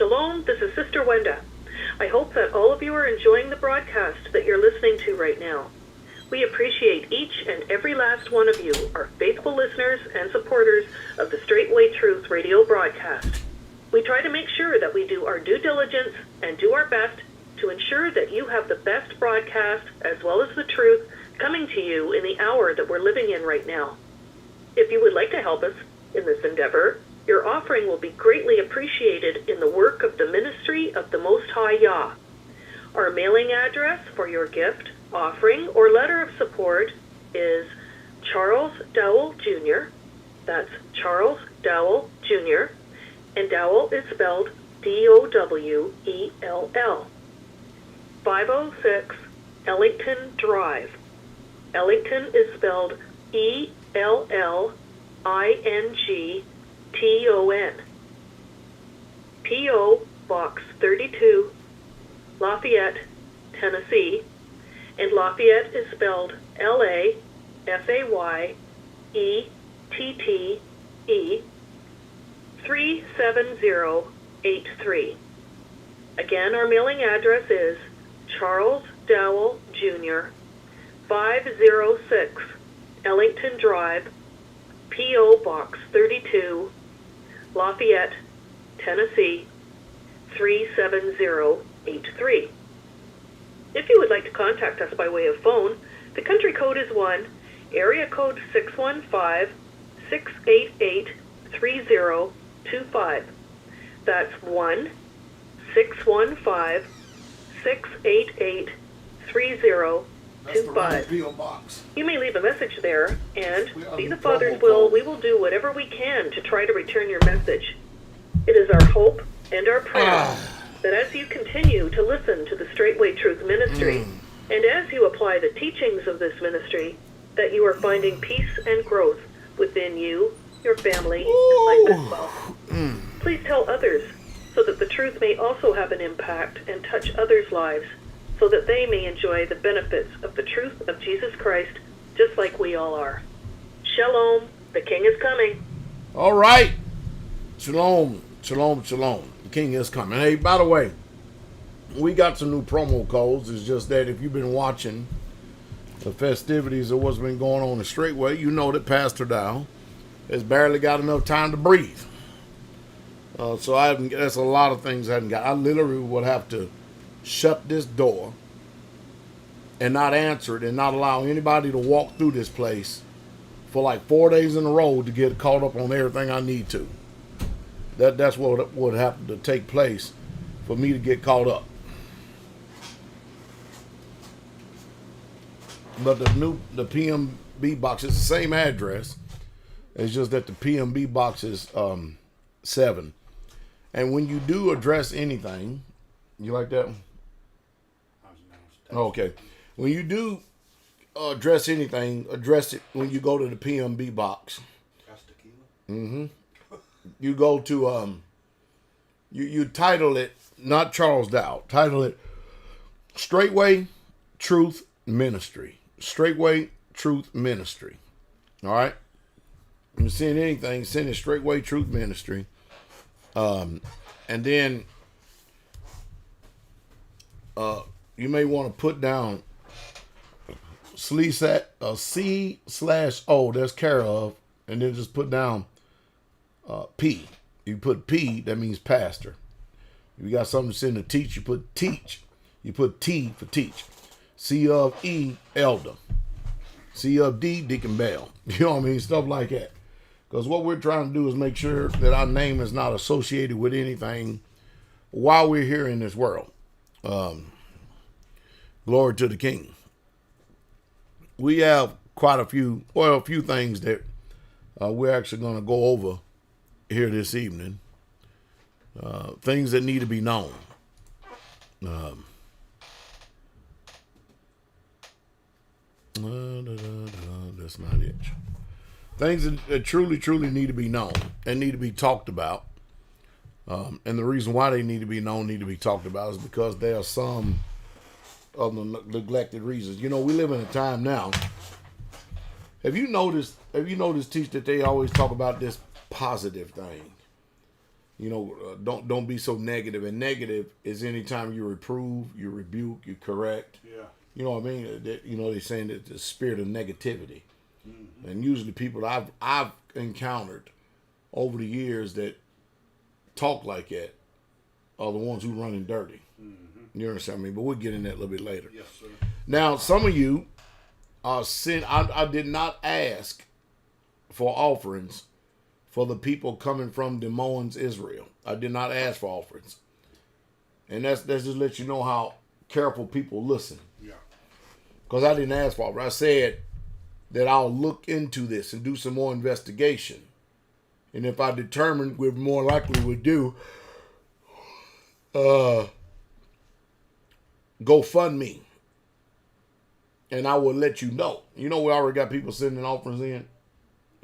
Shalom, this is Sister Wenda. I hope that all of you are enjoying the broadcast that you're listening to right now. We appreciate each and every last one of you, our faithful listeners and supporters of the Straightway Truth radio broadcast. We try to make sure that we do our due diligence and do our best to ensure that you have the best broadcast as well as the truth coming to you in the hour that we're living in right now. If you would like to help us in this endeavor, your offering will be greatly appreciated in the work of the ministry of the Most High Yah. Our mailing address for your gift, offering, or letter of support is Charles Dowell Jr. That's Charles Dowell Jr. And Dowell is spelled D-O-W-E-L-L. 506 Ellington Drive. Ellington is spelled E-L-L-I-N-G-T-O-N. P.O. Box 32, Lafayette, Tennessee. And Lafayette is spelled L-A-F-A-Y-E-T-T-E 37083. Again, our mailing address is Charles Dowell Jr., 506 Ellington Drive, P.O. Box 32, Lafayette, Tennessee, 37083. If you would like to contact us by way of phone, The country code is 1, area code 615-688-3025. That's 1-615-688-3025. That's the right P.O. box. You may leave a message there, and, be the Father's will, we will do whatever we can to try to return your message. It is our hope and our prayer that as you continue to listen to the Straightway Truth Ministry, and as you apply the teachings of this ministry, that you are finding peace and growth within you, your family, and life as well. Please tell others, so that the truth may also have an impact and touch others' lives, so that they may enjoy the benefits of the truth of Jesus Christ, just like we all are. Shalom, the King is coming. All right. Shalom, shalom, shalom. The King is coming. Hey, by the way, we got some new promo codes. It's just that if you've been watching the festivities of what's been going on in Straightway, you know that Pastor Dowell has barely got enough time to breathe. So that's a lot of things I haven't got. I literally would have to shut this door and not answer it and not allow anybody to walk through this place for like 4 days in a row to get caught up on everything I need to. That's what would have to take place for me to get caught up. But the PMB box is the same address. It's just that the PMB box is 7. And when you do address anything, you like that one? Okay. When you do address anything, address it when you go to the PMB box. That's tequila? Mm-hmm. You go to, you title it, not Charles Dowell, title it Straightway Truth Ministry. Straightway Truth Ministry. All right? If you send anything, send it Straightway Truth Ministry. And then you may want to put down C/O, that's care of, and then just put down P. You put P, that means pastor. If you got something to send to teach, you put teach. You put T for teach. C of E, elder. C of D, Deacon Bell. You know what I mean? Stuff like that. Because what we're trying to do is make sure that our name is not associated with anything while we're here in this world. Glory to the King. We have quite a few things that we're actually going to go over here this evening. Things that need to be known. That's not it. Things that truly need to be known and need to be talked about. And the reason why they need to be known, need to be talked about is because there are some of the neglected reasons. You know, we live in a time now. Have you noticed, Teach, that they always talk about this positive thing? You know, don't be so negative. And negative is anytime you reprove, you rebuke, you correct. Yeah. You know what I mean? They're saying that the spirit of negativity. Mm-hmm. And usually people I've encountered over the years that talk like that are the ones who running dirty. Mm-hmm. You understand me? But we'll get in that a little bit later. Yes, sir. Now, some of you are I did not ask for offerings for the people coming from Des Moines, Israel. I did not ask for offerings. And that's just let you know how careful people listen. Yeah. Because I didn't ask for it. I said that I'll look into this and do some more investigation. And if I determine we're more likely would do GoFundMe. And I will let you know. You know, we already got people sending offerings in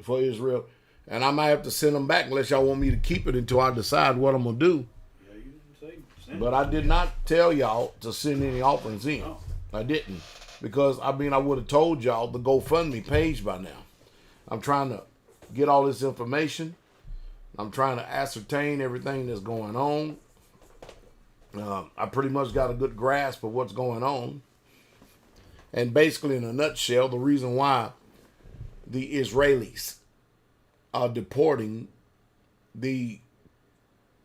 for Israel. And I might have to send them back unless y'all want me to keep it until I decide what I'm going to do. Yeah, you can say. But I did not tell y'all to send any offerings in. No. I didn't. Because, I would have told y'all the GoFundMe page by now. I'm trying to get all this information. I'm trying to ascertain everything that's going on. I pretty much got a good grasp of what's going on. And basically, in a nutshell, the reason why the Israelis are deporting the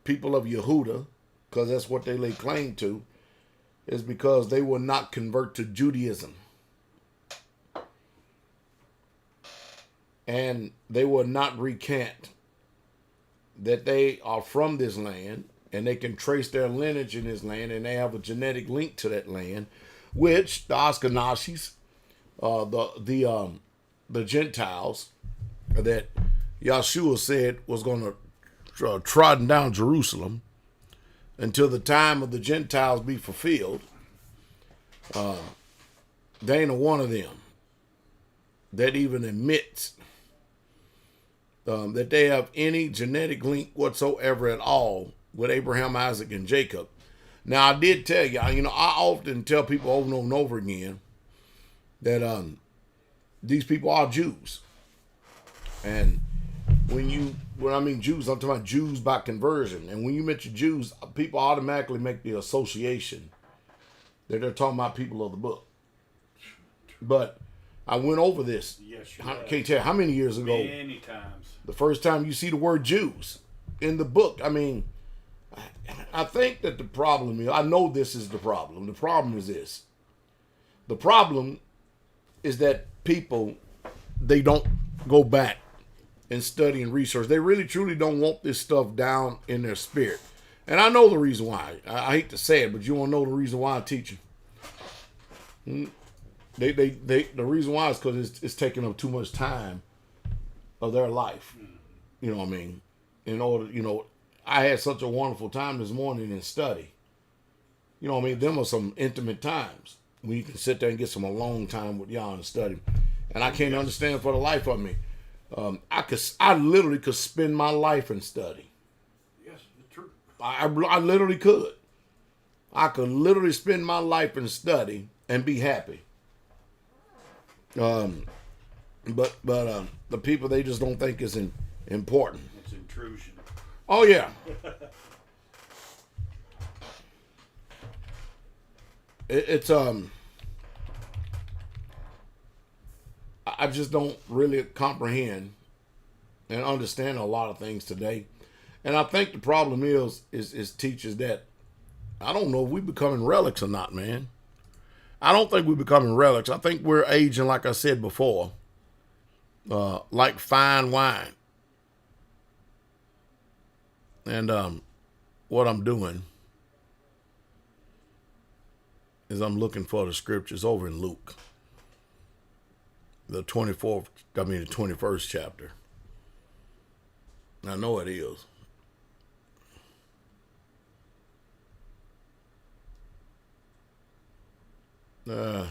people of Yehuda, because that's what they lay claim to, is because they will not convert to Judaism. and they will not recant that they are from this land, and they can trace their lineage in this land, and they have a genetic link to that land, which the Ashkenazis, the Gentiles that Yahshua said was going to trodden down Jerusalem until the time of the Gentiles be fulfilled. There ain't a one of them that even admits that they have any genetic link whatsoever at all with Abraham, Isaac, and Jacob. Now, I did tell you, I often tell people over and over again that these people are Jews. And when I mean Jews, I'm talking about Jews by conversion. And when you mention Jews, people automatically make the association that they're talking about people of the book. But I went over this. Yes, I can't tell you how many years ago. Many times. The first time you see the word Jews in the book. I mean, I think that the problem is, I know this is the problem. The problem is this. The problem is that people, they don't go back and study and research. They really truly don't want this stuff down in their spirit. And I know the reason why. I hate to say it, but you want to know the reason why I'm teaching. The reason why is because it's taking up too much time of their life. You know what I mean? In order, I had such a wonderful time this morning in study. You know what I mean? Them are some intimate times when you can sit there and get some alone time with y'all and study. And I can't understand for the life of me. I literally could spend my life in study. Yes, it's true. I literally could. I could literally spend my life in study and be happy. But the people, they just don't think it's important. It's intrusion. Oh yeah. It's I just don't really comprehend and understand a lot of things today. And I think the problem is teachers that I don't know if we're becoming relics or not, man. I don't think we're becoming relics. I think we're aging, like I said before, like fine wine. And what I'm doing is I'm looking for the scriptures over in Luke, the 21st chapter. I know it is. And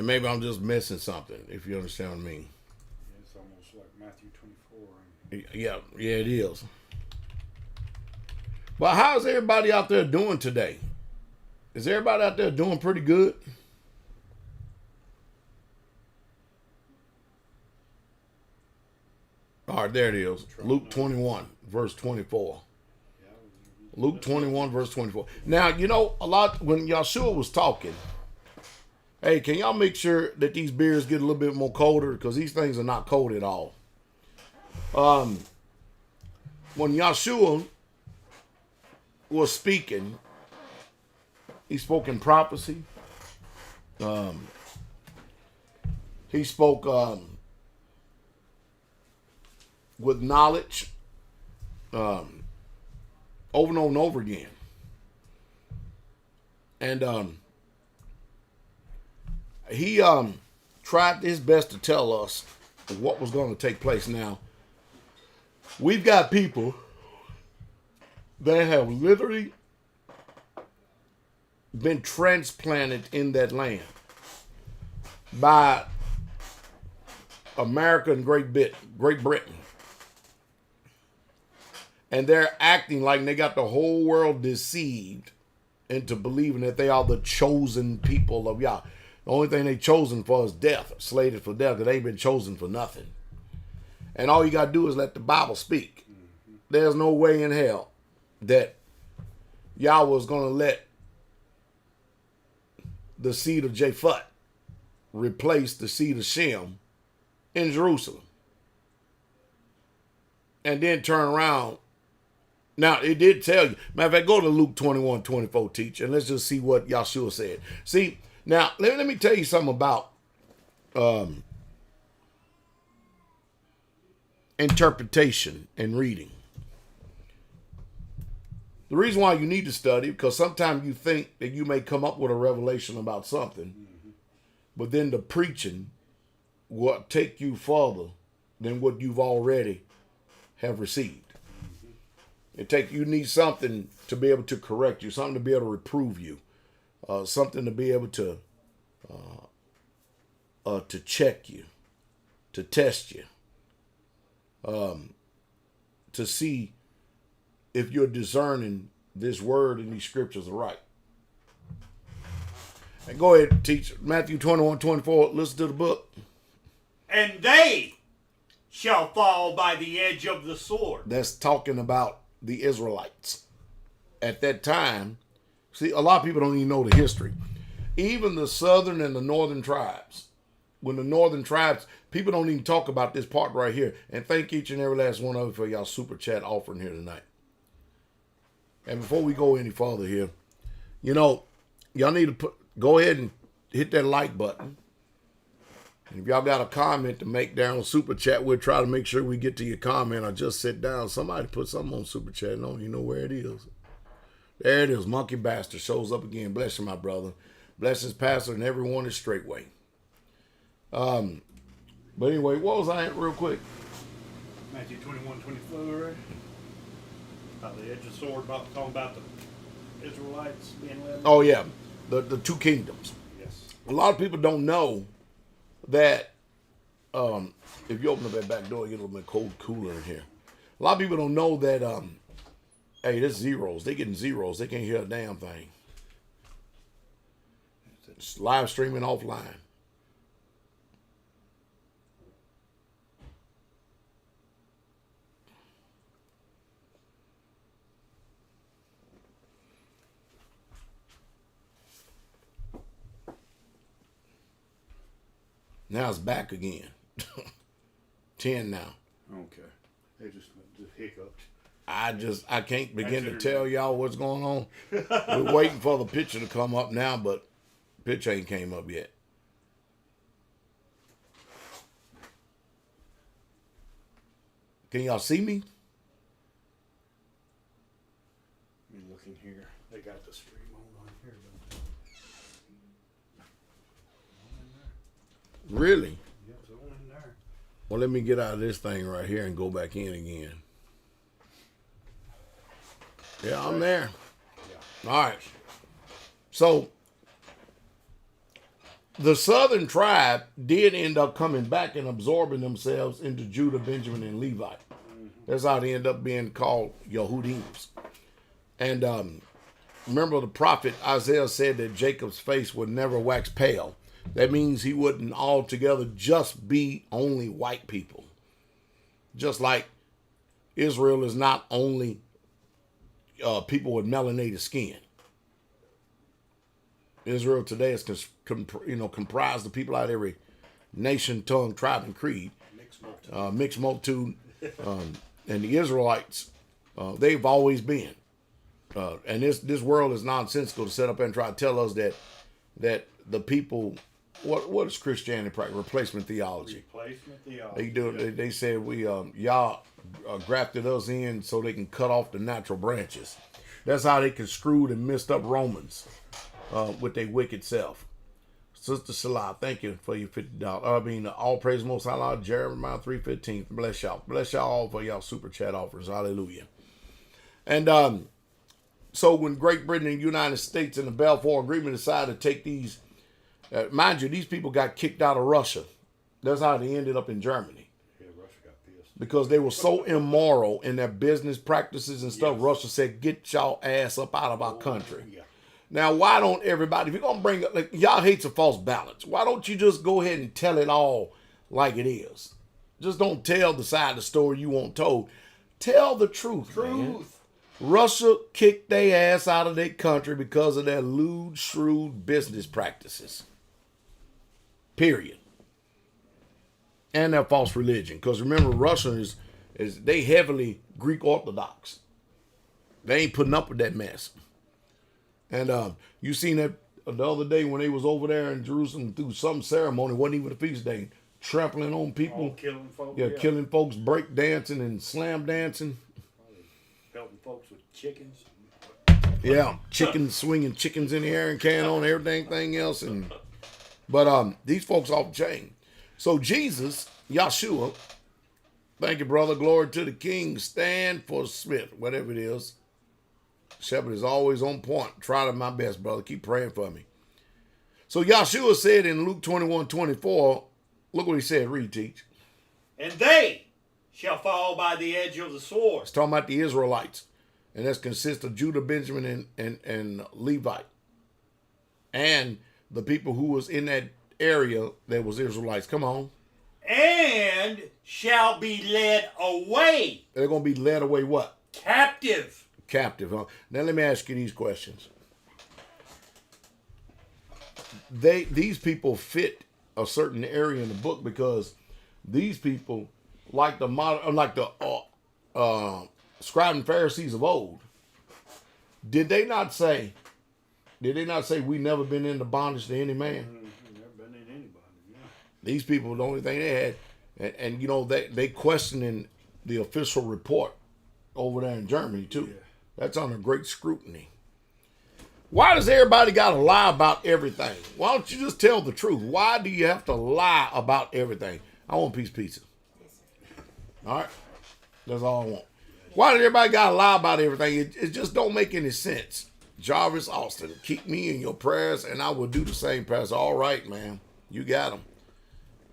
maybe I'm just missing something, if you understand what I mean. It's almost like Matthew 24. Yeah, it is. But how's everybody out there doing today? Is everybody out there doing pretty good? All right, there it is. Luke 21, verse 24. Luke 21, verse 24. Now, a lot, when Yahshua was talking, hey, can y'all make sure that these beers get a little bit more colder? Because these things are not cold at all. When Yahshua was speaking, he spoke in prophecy. He spoke with knowledge over and over and over again. And he tried his best to tell us what was going to take place. Now, we've got people that have literally been transplanted in that land by America and Great Britain. And they're acting like they got the whole world deceived into believing that they are the chosen people of Yah. The only thing they chosen for is death, slated for death. They ain't been chosen for nothing. And all you got to do is let the Bible speak. There's no way in hell that Yah was going to let the seed of Japhet replace the seed of Shem in Jerusalem. And then turn around. Now, it did tell you. Matter of fact, go to Luke 21, 24, teach, and let's just see what Yahshua said. See, now, let me tell you something about interpretation and reading. The reason why you need to study, because sometimes you think that you may come up with a revelation about something, but then the preaching will take you further than what you've already have received. You need something to be able to correct you, something to be able to reprove you, something to be able to check you, to test you, to see if you're discerning this word and these scriptures are right. And go ahead and teach Matthew 21:24. Listen to the book. And they shall fall by the edge of the sword. That's talking about the Israelites. At that time, see, a lot of people don't even know the history. Even the southern and the northern tribes. When the northern tribes, people don't even talk about this part right here. And thank each and every last one of you for y'all super chat offering here tonight. And before we go any further here, y'all need to go ahead and hit that like button. And if y'all got a comment to make down on super chat, we'll try to make sure we get to your comment. I just sit down. Somebody put something on super chat. And I don't even know where it is. There it is. Monkey Bastard shows up again. Bless you, my brother. Blessings, Pastor, and everyone is straightway. But anyway, what was I at real quick? Matthew 21:24. About the edge of the sword, talking about the Israelites being led. Oh, yeah. The two kingdoms. Yes. A lot of people don't know that if you open up that back door, you get a little bit cold, cooler in here. A lot of people don't know that, hey, there's zeros. They getting zeros. They can't hear a damn thing. It's live streaming offline. Now it's back again. 10 now. Okay. They just hiccuped. I can't begin to tell y'all what's going on. We're waiting for the picture to come up now, but picture ain't came up yet. Can y'all see me? Let me look in here. They got the stream on here. Really? Yeah, it's on in there. Well, let me get out of this thing right here and go back in again. Yeah, I'm there. Yeah. All right. So, the southern tribe did end up coming back and absorbing themselves into Judah, Benjamin, and Levi. That's how they end up being called Yehudims. And remember the prophet Isaiah said that Jacob's face would never wax pale. That means he wouldn't altogether just be only white people. Just like Israel is not only people with melanated skin. Israel today is comprised of people out of every nation, tongue, tribe, and creed. Mixed multitude. And the Israelites, they've always been. And this world is nonsensical to set up and try to tell us that the people, what is Christianity practice? Replacement theology. Replacement theology. They said y'all grafted us in so they can cut off the natural branches. That's how they construed and messed up Romans with their wicked self. Sister Salah, thank you for your $50. All praise Most High Allah, Jeremiah 3:15. Bless y'all. Bless y'all all for y'all super chat offers. Hallelujah. And so when Great Britain and the United States and the Balfour Agreement decided to take these, mind you, these people got kicked out of Russia. That's how they ended up in Germany. Yeah, Russia got pissed. Because they were so immoral in their business practices and stuff. Yes. Russia said, get y'all ass up out of our country. Yeah. Now, why don't everybody, if you're going to bring up, y'all hates a false balance. Why don't you just go ahead and tell it all like it is? Just don't tell the side of the story you want told. Tell the truth, man. Russia kicked their ass out of their country because of their lewd, shrewd business practices. Period. And their false religion. Because remember, Russia is they heavily Greek Orthodox. They ain't putting up with that mess. And you seen that the other day when they was over there in Jerusalem through some ceremony, it wasn't even a feast day. trampling on people. All killing folks. Yeah, killing folks, break dancing and slam dancing. Pelting folks with chickens. Yeah, chickens, swinging chickens in the air and carrying on everything else. But these folks off the chain. So Jesus, Yahshua, thank you, brother. Glory to the King. Stand for Smith, whatever it is. Shepherd is always on point. Try to my best, brother. Keep praying for me. So Yahshua said in Luke 21:24, look what he said. Read, teach. And they shall fall by the edge of the sword. It's talking about the Israelites. And that consists of Judah, Benjamin, and Levite. And the people who was in that area that was Israelites. Come on. And shall be led away. They're going to be led away what? Captive. Captive, huh? Now let me ask you these questions. These people fit a certain area in the book because these people, like the scribes and Pharisees of old, did they not say we never been into bondage to any man? Never been in anybody. Yeah. These people, the only thing they had, and you know, they questioning the official report over there in Germany too. Yeah. That's under great scrutiny. Why does everybody got to lie about everything? Why don't you just tell the truth? Why do you have to lie about everything? I want a piece of pizza. All right? That's all I want. Why does everybody got to lie about everything? It just don't make any sense. Jarvis Austin, keep me in your prayers, and I will do the same prayers. All right, man. You got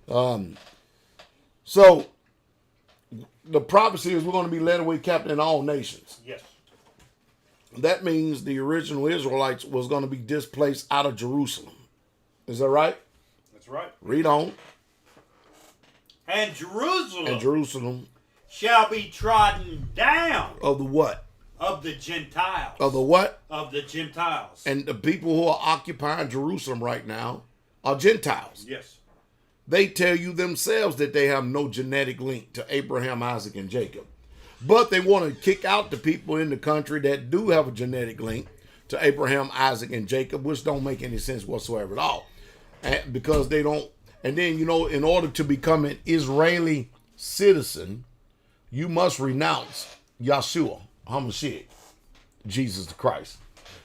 them. So, the prophecy is we're going to be led away captive in all nations. Yes. That means the original Israelites was going to be displaced out of Jerusalem. Is that right? That's right. Read on. And Jerusalem shall be trodden down Of the what? of the Gentiles. Of the what? Of the Gentiles. And the people who are occupying Jerusalem right now are Gentiles. Yes. They tell you themselves that they have no genetic link to Abraham, Isaac, and Jacob. But they want to kick out the people in the country that do have a genetic link to Abraham, Isaac, and Jacob, which don't make any sense whatsoever at all. And because they don't. And then, you know, in order to become an Israeli citizen, you must renounce Yahshua HaMashiach, Jesus the Christ.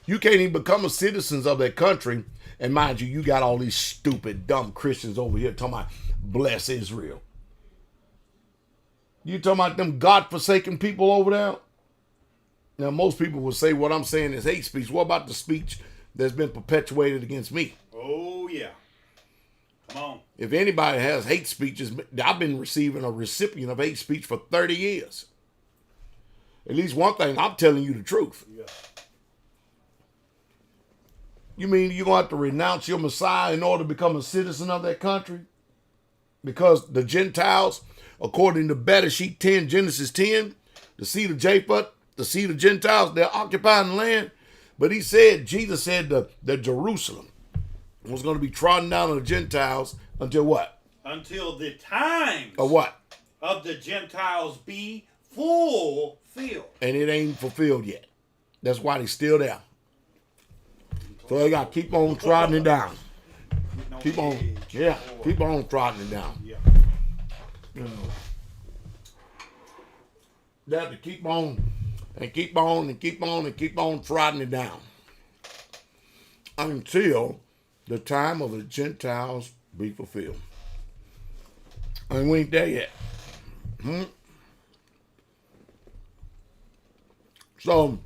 You can't even become a citizen of that country. And mind you, you got all these stupid, dumb Christians over here talking about bless Israel. You talking about them God-forsaken people over there? Now, most people will say what I'm saying is hate speech. What about the speech that's been perpetuated against me? Oh, yeah. Come on. If anybody has hate speeches, I've been receiving a recipient of hate speech for 30 years. At least one thing, I'm telling you the truth. Yeah. You mean you're going to have to renounce your Messiah in order to become a citizen of that country? Because the Gentiles, according to Bereshit 10, Genesis 10, the seed of Japheth, the seed of Gentiles, they're occupying the land. But Jesus said that Jerusalem was going to be trodden down on the Gentiles until what? Until the times Or what? of the Gentiles be fulfilled. And it ain't fulfilled yet. That's why they're still there. So they got to keep on trotting it down. Keep on, yeah, keep on trotting it down. Yeah. You know, they have to keep on and keep on and keep on and keep on trotting it down until the time of the Gentiles be fulfilled. And we ain't there yet. So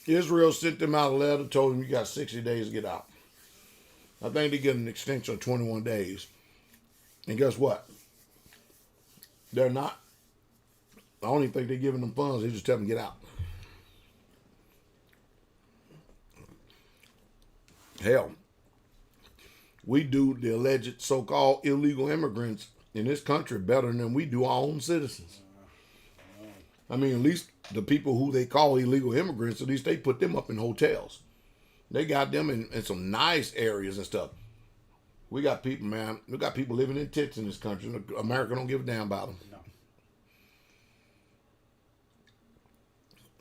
Israel sent them out a letter, told them you got 60 days to get out. I think they get an extension of 21 days. And guess what? They're not. I don't even think they're giving them funds. They just tell them to get out. Hell, we do the alleged so-called illegal immigrants in this country better than we do our own citizens. I mean, at least the people who they call illegal immigrants, at least they put them up in hotels. They got them in some nice areas and stuff. We got people, man. We got people living in tents in this country. America don't give a damn about them. No.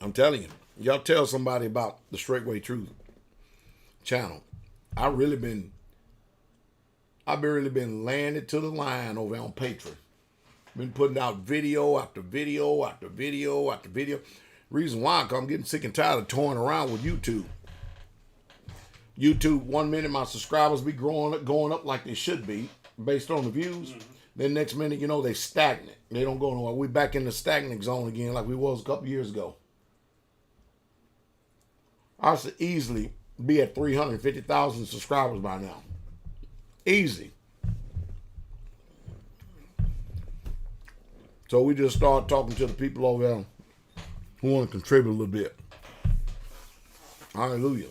I'm telling you. Y'all tell somebody about the Straightway Truth channel. I really been I've really been laying it to the line over on Patreon. Been putting out video after video after video after video. Reason why, because I'm getting sick and tired of toying around with YouTube. YouTube, 1 minute my subscribers be going up like they should be based on the views. Mm-hmm. Then next minute, you know, they stagnant. They don't go nowhere. We back in the stagnant zone again like we was a couple years ago. I should easily be at 350,000 subscribers by now. Easy. So we just start talking to the people over there who want to contribute a little bit. Hallelujah.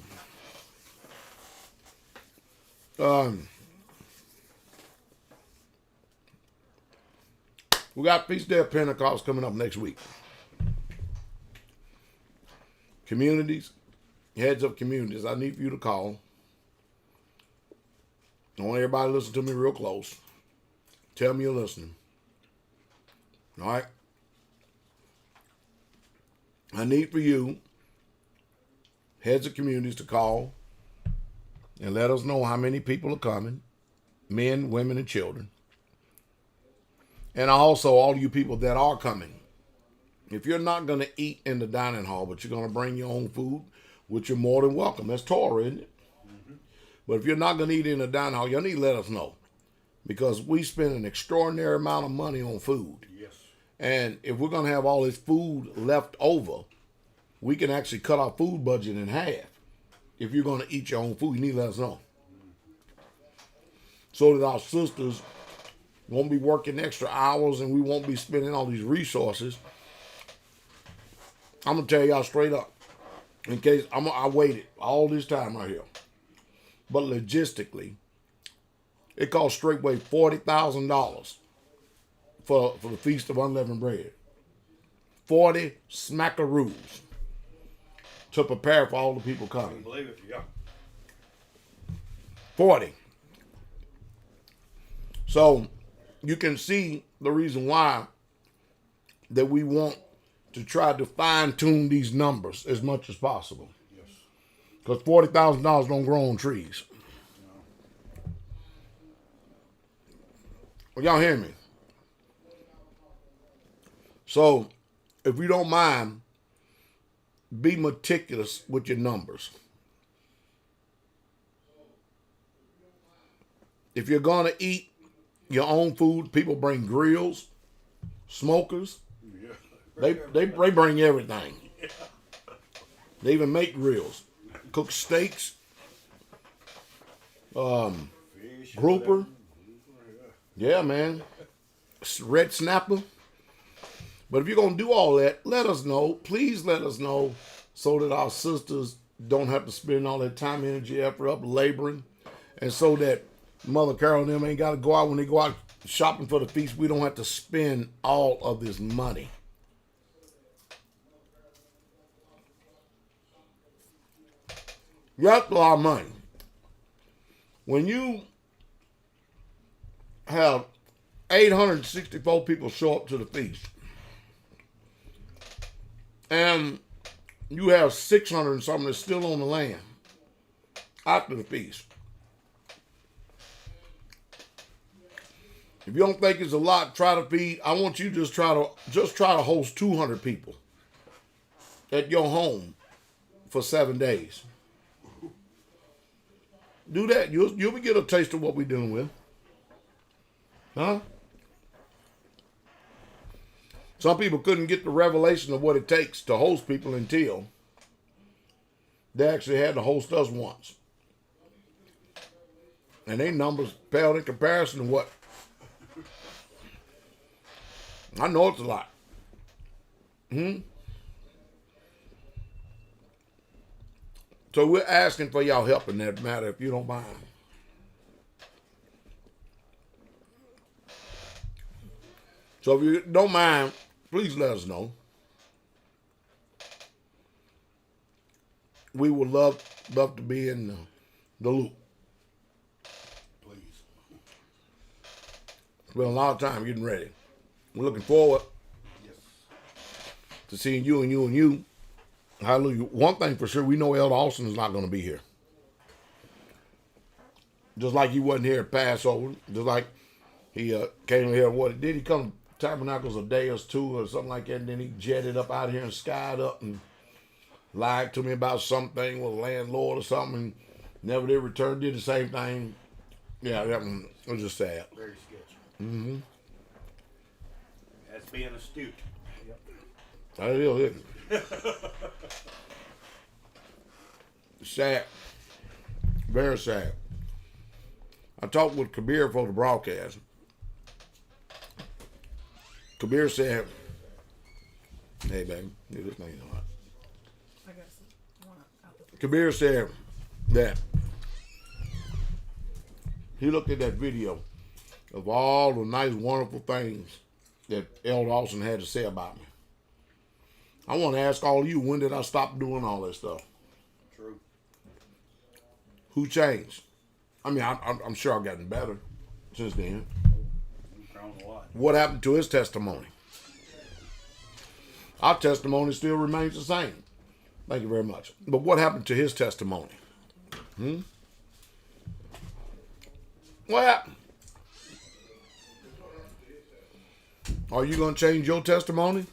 We got Feast Day of Pentecost coming up next week. Communities, heads of communities, I need for you to call. I want everybody to listen to me real close. Tell me you're listening. All right? I need for you, heads of communities, to call and let us know how many people are coming, men, women, and children. And also all you people that are coming. If you're not going to eat in the dining hall, but you're going to bring your own food, which you're more than welcome. That's Torah, isn't it? Mm-hmm. But if you're not going to eat in the dining hall, you need to let us know. Because we spend an extraordinary amount of money on food. Yes. And if we're going to have all this food left over, we can actually cut our food budget in half. If you're going to eat your own food, you need to let us know. So that our sisters won't be working extra hours and we won't be spending all these resources. I'm going to tell y'all straight up. In case I waited all this time right here. But logistically, it cost straightway $40,000 for the Feast of Unleavened Bread. 40 smackaroos to prepare for all the people I coming. can believe it, yeah. 40. So you can see the reason why that we want to try to fine-tune these numbers as much as possible. Yes. Because $40,000 don't grow on trees. No. Well, y'all hear me? So, if you don't mind, be meticulous with your numbers. If you're going to eat your own food, people bring grills, smokers. Yeah. They bring everything. Yeah. They even make grills. Cook steaks. Fish, Grouper. Yeah, man. Red snapper. But if you're going to do all that, let us know. Please let us know so that our sisters don't have to spend all that time, energy, effort up laboring. And so that Mother Carol and them ain't got to go out when they go out shopping for the feast. We don't have to spend all of this money. That's a lot of money. When you have 864 people show up to the feast, and you have 600 and something that's still on the land after the feast. If you don't think it's a lot, try to feed. I want you to just try to host 200 people at your home for 7 days. Do that. You'll get a taste of what we're dealing with. Huh? Some people couldn't get the revelation of what it takes to host people until they actually had to host us once. And their numbers paled in comparison to what? I know it's a lot. So we're asking for y'all help in that matter, if you don't mind. So if you don't mind, please let us know. We would love to be in the loop. Please. Spent a lot of time getting ready. We're looking forward Yes. to seeing you and you and you. Hallelujah. One thing for sure, we know Elder Austin is not going to be here. Just like he wasn't here at Passover. Just like he came here. What did he come to Tabernacles a day or two or something like that? And then he jetted up out here and skied up and lied to me about something with a landlord or something. And never did return. Did the same thing. Yeah, that one was just sad. Very sketchy. Mm-hmm. That's being astute. That is, isn't it? Sad. Very sad. I talked with Kabir for the broadcast. Kabir said, hey, baby, get this thing on. I got some one out the Kabir said that he looked at that video of all the nice, wonderful things that Elder Austin had to say about me. I want to ask all of you, when did I stop doing all that stuff? True. Who changed? I mean, I'm sure I've gotten better since then. You've grown a lot. What happened to his testimony? Our testimony still remains the same. Thank you very much. But what happened to his testimony? What happened? Are you going to change your testimony?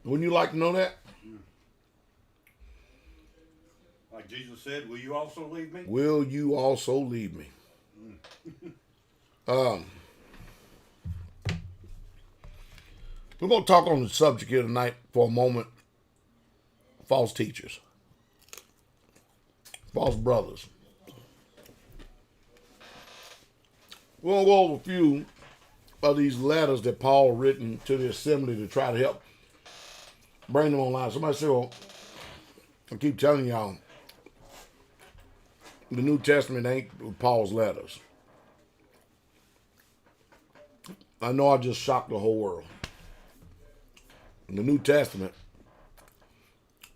Wouldn't you like to know that? Like Jesus said, will you also leave me? Will you also leave me? We're going to talk on the subject here tonight for a moment. False teachers. False brothers. We're going to go over a few of these letters that Paul written to the assembly to try to help bring them online. Somebody said, well, I keep telling y'all, the New Testament ain't Paul's letters. I know I just shocked the whole world. In the New Testament,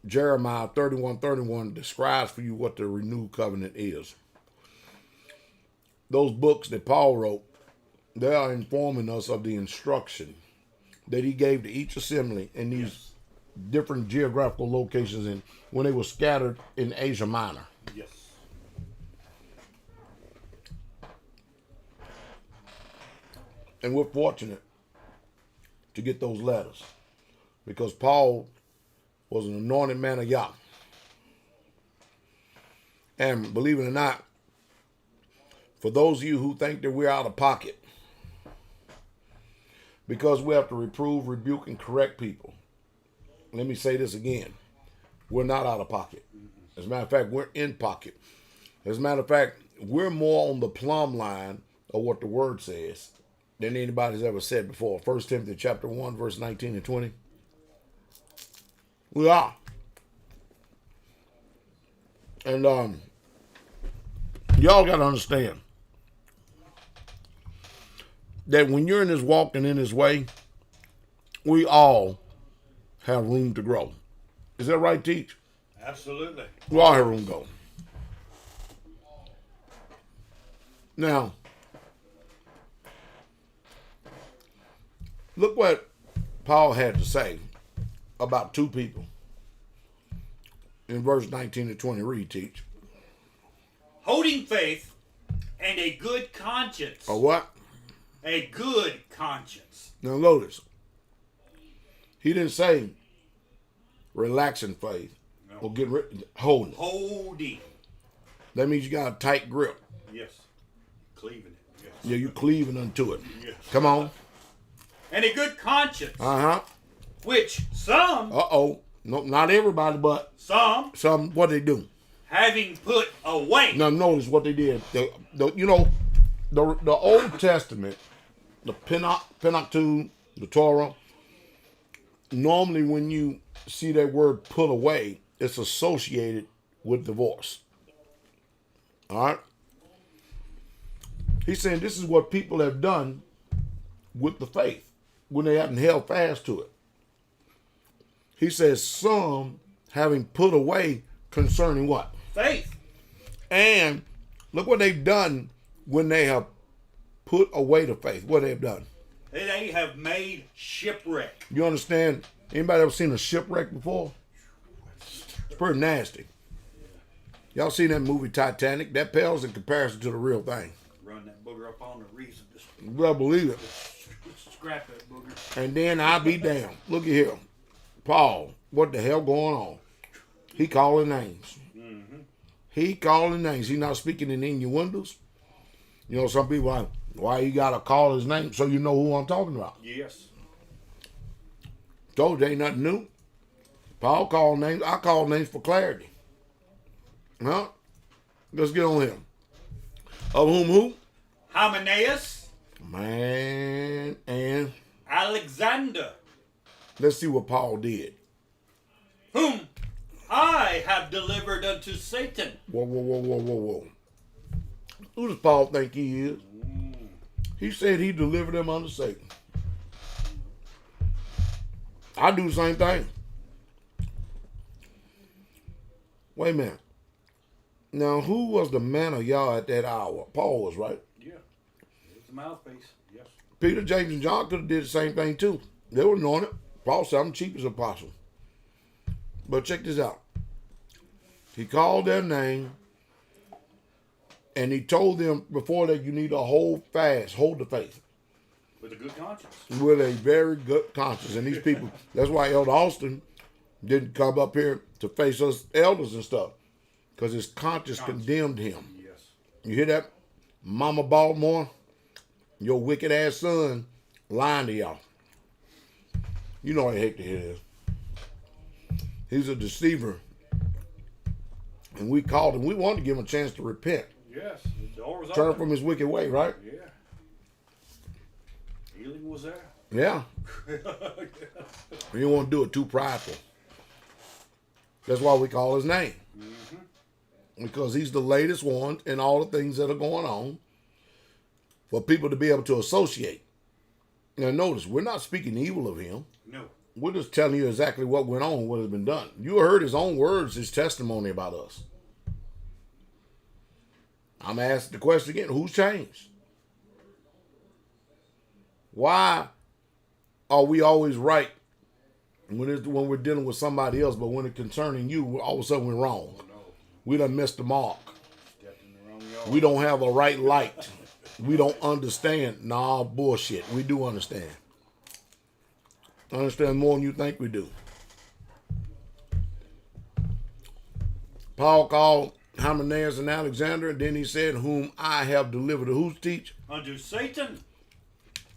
Jeremiah 31:31 describes for you what the renewed covenant is. Those books that Paul wrote, they are informing us of the instruction that he gave to each assembly in these different geographical locations and when they were scattered in Asia Minor. Yes. And we're fortunate to get those letters because Paul was an anointed man of Yah. And believe it or not, for those of you who think that we're out of pocket, because we have to reprove, rebuke, and correct people, let me say this again. We're not out of pocket. As a matter of fact, we're in pocket. As a matter of fact, we're more on the plumb line of what the word says than anybody's ever said before. 1 Timothy chapter 1, verse 19 and 20. We are. And y'all got to understand that when you're in this walk and in this way, we all have room to grow. Is that right, Teach? Absolutely. We all have room to go. Now, look what Paul had to say about two people in verse 19 to 20. Read, Teach. Holding faith and a good conscience. Or what? A good conscience. Now notice, he didn't say relaxing faith or get holding it. Holding. That means you got a tight grip. Yes. Cleaving it. Yes. Yeah, you cleaving unto it. Yes. Come on. And a good conscience. Uh-huh. Which some. Uh-oh. No, not everybody, but some. What they do? Having put away. Now notice what they did. The Old Testament, the Pentateuch, the Torah. Normally, when you see that word "put away," it's associated with divorce. All right. He's saying this is what people have done with the faith when they haven't held fast to it. He says some having put away concerning what? Faith. And look what they've done when they have put away the faith. What they've done. They have made shipwreck. You understand? Anybody ever seen a shipwreck before? It's pretty nasty. Y'all seen that movie Titanic? That pales in comparison to the real thing. Run that booger up on the reason. Just You better believe it. scrap that booger. And then I'll be damned. Look at here. Paul, what the hell going on? He calling names. Mm-hmm. He calling names. He not speaking in innuendos. You know, some people like, why you gotta call his name so you know who I'm talking about? Yes. Told you ain't nothing new. Paul called names. I call names for clarity. Huh? Let's get on him. Of whom who? Hymenaeus, Man, and Alexander, let's see what Paul did. whom I have delivered unto Satan. Whoa. Who does Paul think he is? He said he delivered them unto Satan. I do the same thing. Wait a minute. Now, who was the man of Yah at that hour? Paul was, right? Yeah. It's the mouthpiece. Yes. Peter, James, and John could have did the same thing too. They were anointed. Paul said, I'm the chiefest apostle. But check this out. He called their name, and he told them before that you need to hold fast, hold the faith. With a good conscience. With a very good conscience. And these people, that's why Elder Austin didn't come up here to face us elders and stuff. Because his conscience condemned him. Yes. You hear that? Mama Baltimore, your wicked ass son lying to y'all. You know how hate to hear this. He's a deceiver. And we called him. We wanted to give him a chance to repent. Yes. The door was Turn open. from his wicked way, right? Yeah. Healing was there. Yeah. You won't do it too prideful. That's why we call his name. Mm-hmm. Because he's the latest one in all the things that are going on for people to be able to associate. Now notice, we're not speaking evil of him. No. We're just telling you exactly what went on, what has been done. You heard his own words, his testimony about us. I'm asking the question again, who's changed? Why are we always right when we're dealing with somebody else, but when it's concerning you, all of a sudden we're wrong? Oh, no. We done missed the mark. Stepped in the wrong yard. We don't have a right light. We don't understand. Nah, bullshit. We do understand. Understand more than you think we do. Paul called Hymenaeus and Alexander, and then he said, whom I have delivered. Who's teach? Unto Satan.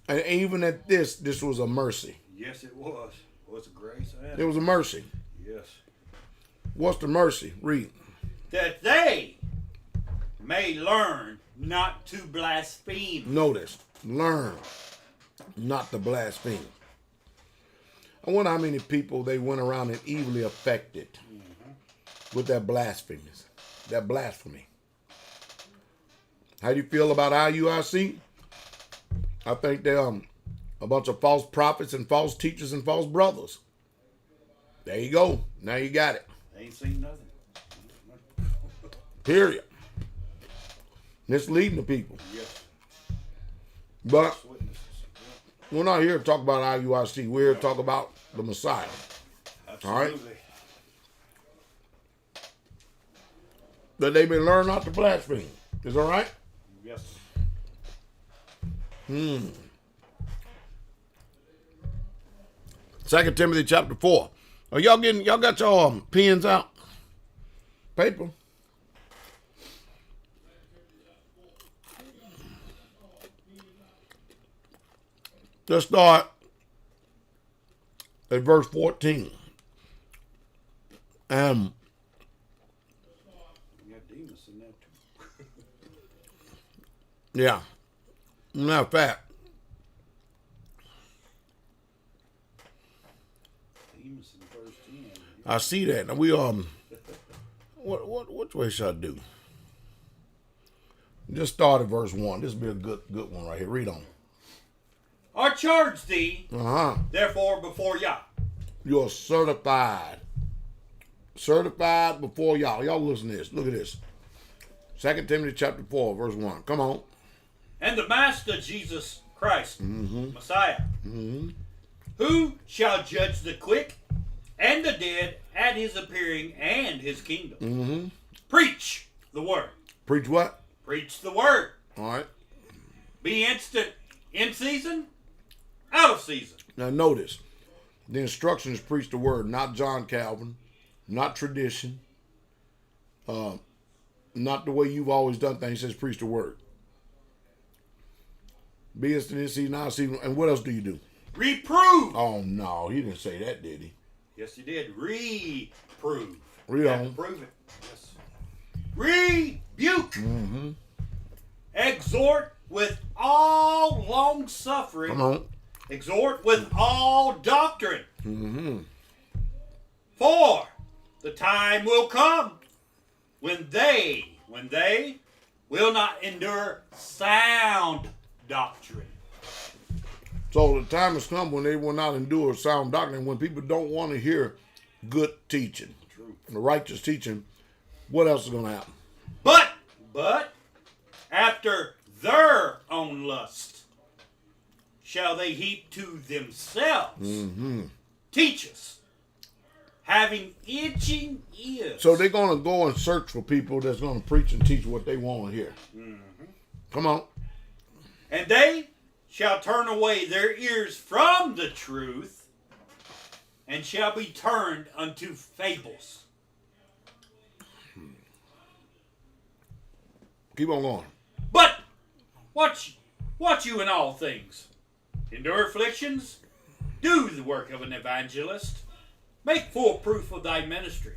And even at this was a mercy. Yes, it was. It was a grace. It was a mercy. Yes. What's the mercy? Read. That they may learn not to blaspheme. Notice, learn not to blaspheme. I wonder how many people they went around and evilly affected with that blasphemy. How do you feel about IUIC? I think they're a bunch of false prophets and false teachers and false brothers. There you go. Now you got it. They ain't seen nothing. Period. Misleading the people. Yes. But Witnesses. we're not here to talk about IUIC. We're here to talk about the Messiah. Absolutely. All right. That they may learn not to blaspheme. Is that right? Yes. 2 Timothy chapter 4. Are y'all got your pens out? Paper? Let's start at verse 14. You got Demas in there too. Yeah. Matter of fact, Demas in verse 10. I see that. Now we which way should I do? Just start at verse 1. This will be a good one right here. Read on. I charge thee, Uh-huh. therefore, before Yah. You're certified. Certified before y'all. Y'all listen to this. Look at this. 2 Timothy chapter 4, verse 1. Come on. And the Master Jesus Christ, Messiah, who shall judge the quick and the dead at his appearing and his kingdom. Preach the word. Preach what? Preach the word. All right. Be instant in season, out of season. Now notice, the instruction is preach the word, not John Calvin, not tradition, not the way you've always done things. It says preach the word. Be instant in season, out of season. And what else do you do? Reprove. Oh, no, he didn't say that, did he? Yes, he did. Reprove. Read You have on. to prove it. Yes. Rebuke. Mm-hmm. Exhort with all long suffering. Come on. Exhort with all doctrine. Mm-hmm. For the time will come when they will not endure sound doctrine. So the time has come when they will not endure sound doctrine. When people don't want to hear good teaching, True. the righteous teaching, what else is going to happen? But after their own lust shall they heap to themselves teachers having itching ears. So they're going to go and search for people that's going to preach and teach what they want to hear. Come on. And they shall turn away their ears from the truth and shall be turned unto fables. Keep on going. But watch you in all things. Endure afflictions. Do the work of an evangelist. Make full proof of thy ministry.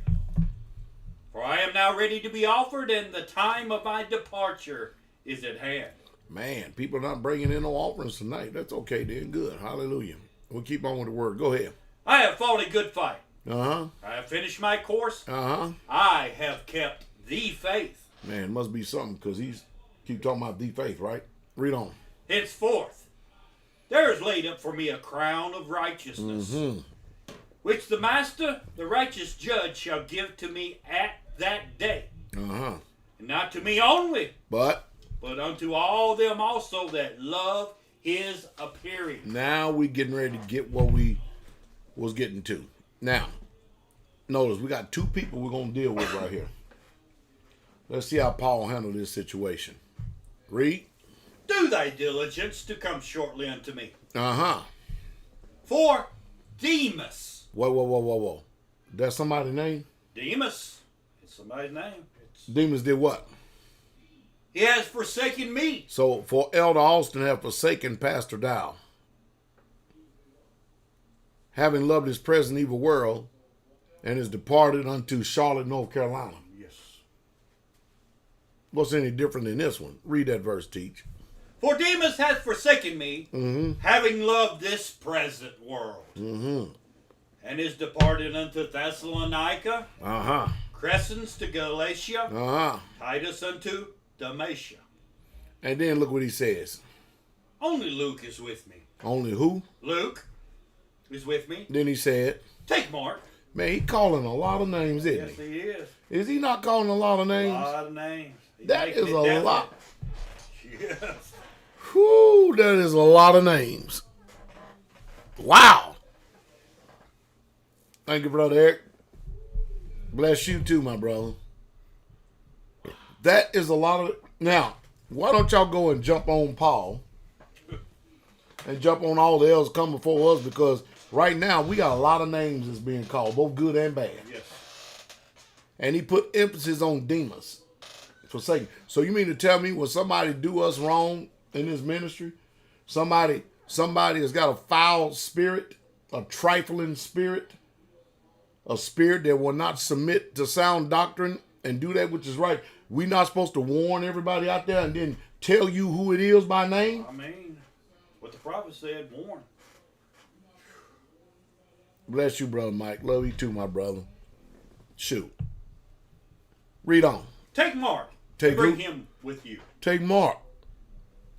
For I am now ready to be offered, and the time of my departure is at hand. Man, people are not bringing in no offerings tonight. That's okay then. Good. Hallelujah. We'll keep on with the word. Go ahead. I have fought a good fight. Uh-huh. I have finished my course. Uh-huh. I have kept the faith. Man, it must be something because he's keep talking about the faith, right? Read on. Henceforth, there is laid up for me a crown of righteousness, which the master, the righteous judge, shall give to me at that day. Uh-huh. And not to me only, But but unto all them also that love his appearing. now we getting ready to get what we was getting to. Now, notice we got two people we're going to deal with right here. Let's see how Paul handled this situation. Read. Do thy diligence to come shortly unto me. Uh-huh. For Demas. Whoa. That's somebody's name? Demas is somebody's name. Demons did what? He has forsaken me. So, for Elder Austin have forsaken Pastor Dowell, having loved his present evil world, and is departed unto Charlotte, North Carolina. Yes. What's any different than this one? Read that verse, teach. For Demas hath forsaken me, having loved this present world, and is departed unto Thessalonica, Crescens to Galatia, Titus unto Dalmatia. And then look what he says. Only Luke is with me. Only who? Luke is with me. Then he said, Take Mark. man, he calling a lot of names, isn't Yes, he is. he? Is he not calling a lot of A names? lot of names. He's That making is it a definite. lot. Yes. Whew, that is a lot of names. Wow. Thank you, Brother Eric. Bless you too, my brother. That is a lot of... Now, why don't y'all go and jump on Paul and jump on all the others come before us, because right now we got a lot of names that's being called, both good and bad. Yes. And he put emphasis on Demas. Forsaken. So you mean to tell me when somebody do us wrong in this ministry, somebody has got a foul spirit, a trifling spirit, a spirit that will not submit to sound doctrine and do that which is right, we not supposed to warn everybody out there and then tell you who it is by name? I mean, what the prophet said, warn. Bless you, Brother Mike. Love you too, my brother. Shoot. Read on. Take Mark. Take bring who? him with you. Take Mark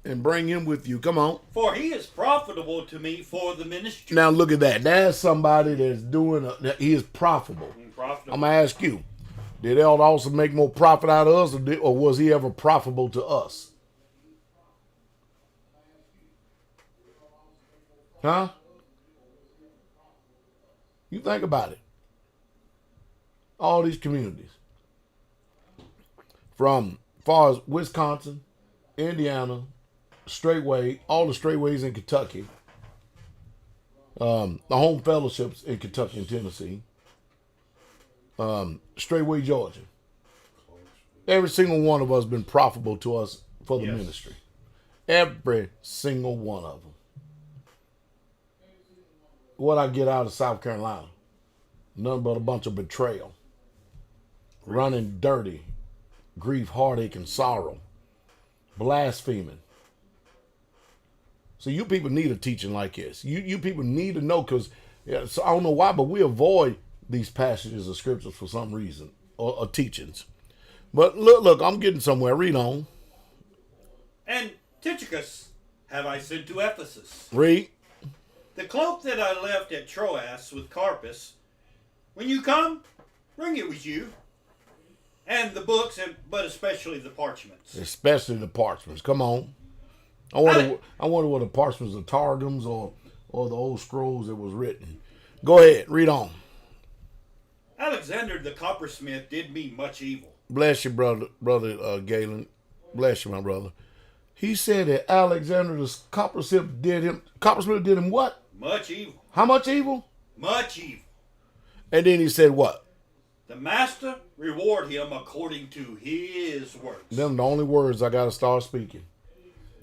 and bring him with you. Come on. For he is profitable to me for the ministry. Now look at that. That's somebody that's doing, he is profitable. Profitable. I'm going to ask you, did Elder also make more profit out of us, or was he ever profitable to us? Huh? You think about it. All these communities. from far as Wisconsin, Indiana, straightway, all the straighways in Kentucky, the home fellowships in Kentucky and Tennessee, straightway Georgia. Every single one of us been profitable to us for the ministry. Every single one of them. What I get out of South Carolina? Nothing but a bunch of betrayal. Running dirty. Grief, heartache, and sorrow. Blaspheming. So you people need a teaching like this. You people need to know, because so I don't know why, but we avoid these passages of scriptures for some reason, or teachings. But look, I'm getting somewhere. Read on. And Tychicus have I sent to Ephesus. Read. The cloak that I left at Troas with Carpus, when you come, bring it with you. And the books, but especially the parchments. Especially the parchments. Come on. I wonder what the parchments are, Targums or the old scrolls that was written. Go ahead, read on. Alexander the coppersmith did me much evil. Bless you, brother Galen. Bless you, my brother. He said that Alexander the coppersmith did him what? Much evil. How much evil? Much evil. And then he said what? The master reward him according to his works. Them the only words I got to start speaking.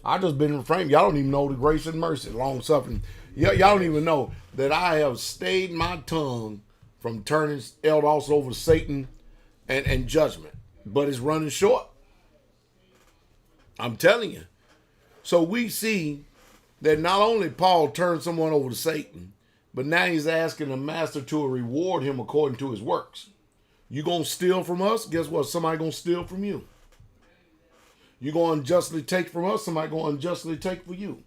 I just been refrained. Y'all don't even know the grace and mercy, long suffering. Y'all don't even know that I have stayed my tongue from turning also over to Satan and judgment. But it's running short. I'm telling you. So we see that not only Paul turned someone over to Satan, but now he's asking the master to reward him according to his works. You gonna steal from us? Guess what? Somebody gonna steal from you. You gonna unjustly take from us? Somebody gonna unjustly take for you.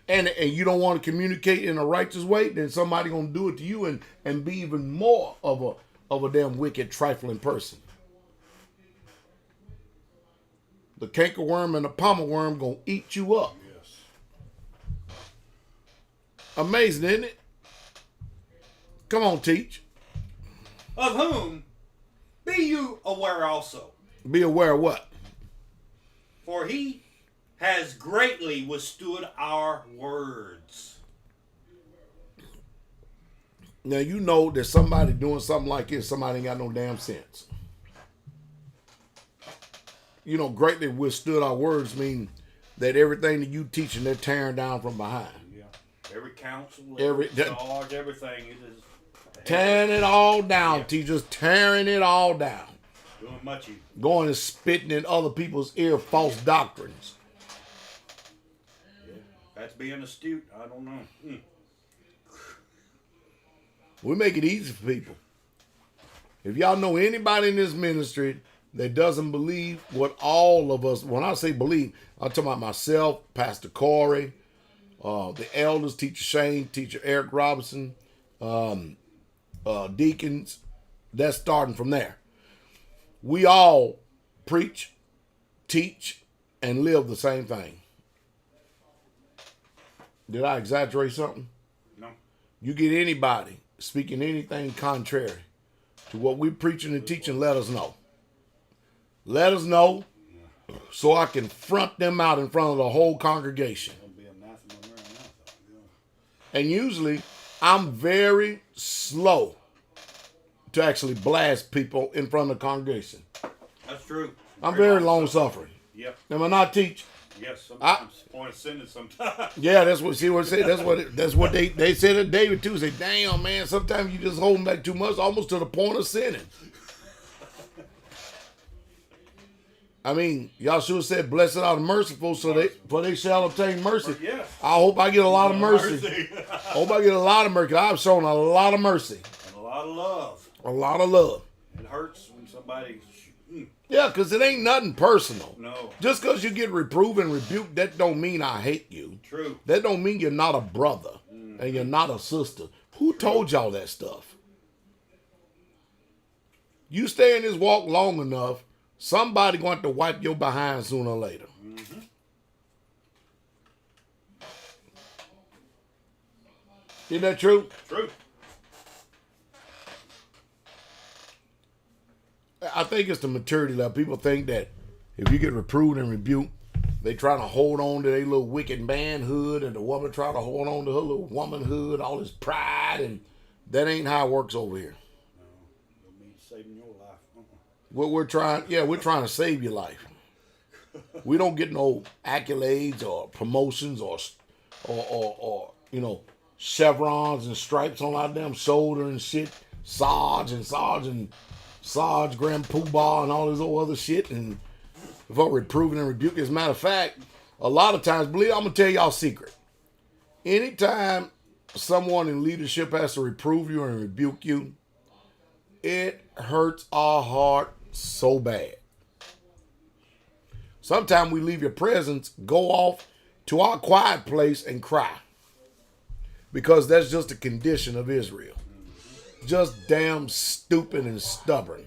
And you don't want to communicate in a righteous way? Then somebody gonna do it to you and be even more of a damn wicked, trifling person. The cankerworm and the palmerworm gonna eat you up. Yes. Amazing, isn't it? Come on, teach. Of whom be you aware also. Be aware of what? For he has greatly withstood our words. Now you know that somebody doing something like this, somebody ain't got no damn sense. You know, greatly withstood our words mean that everything that you teaching, they're tearing down from behind. Yeah. Every counsel, every charge, everything. It is tearing it all down, yeah. Teachers, tearing it all down. Doing much evil. Going and spitting in other people's ear false doctrines. Yeah. That's being astute. I don't know. We make it easy for people. If y'all know anybody in this ministry that doesn't believe what all of us, when I say believe, I'm talking about myself, Pastor Corey, the elders, Teacher Shane, Teacher Eric Robinson, deacons, that's starting from there. We all preach, teach, and live the same thing. Did I exaggerate something? No. You get anybody speaking anything contrary to what we're preaching and teaching, let us know. Let us know so I can front them out in front of the whole congregation. And usually, I'm very slow to actually blast people in front of the congregation. That's true. I'm very long-suffering. Yep. Am I not, teach? Yes, sometimes. Point of sentence sometimes. Yeah, that's what it said. That's what they said to David too. Say, damn man, sometimes you just holding back too much, almost to the point of sinning. I mean, y'all should have said, "Blessed are the merciful, for they shall obtain mercy." Yes. I hope I get a lot of mercy. I hope I get a lot of mercy. I've shown a lot of mercy. And a lot of love. A lot of love. It hurts when somebody. Yeah, because it ain't nothing personal. No. Just because you get reproved and rebuked, that don't mean I hate you. True. That don't mean you're not a brother and you're not a sister. Who told y'all that stuff? You stay in this walk long enough, somebody going to wipe your behind sooner or later. Mm-hmm. Isn't that true? True. I think it's the maturity level. People think that if you get reproved and rebuked, they try to hold on to their little wicked manhood, and the woman try to hold on to her little womanhood, all this pride, and that ain't how it works over here. No, don't mean saving your life. What we're trying to save your life. We don't get no accolades or promotions or chevrons and stripes on our damn shoulder and shit. Sarge, Grand Poobah, and all this old other shit, and for reproving and rebuking. As a matter of fact, a lot of times, I'm gonna tell y'all a secret. Anytime someone in leadership has to reprove you and rebuke you, it hurts our heart so bad. Sometimes we leave your presence, go off to our quiet place and cry. Because that's just a condition of Israel. Just damn stupid and stubborn.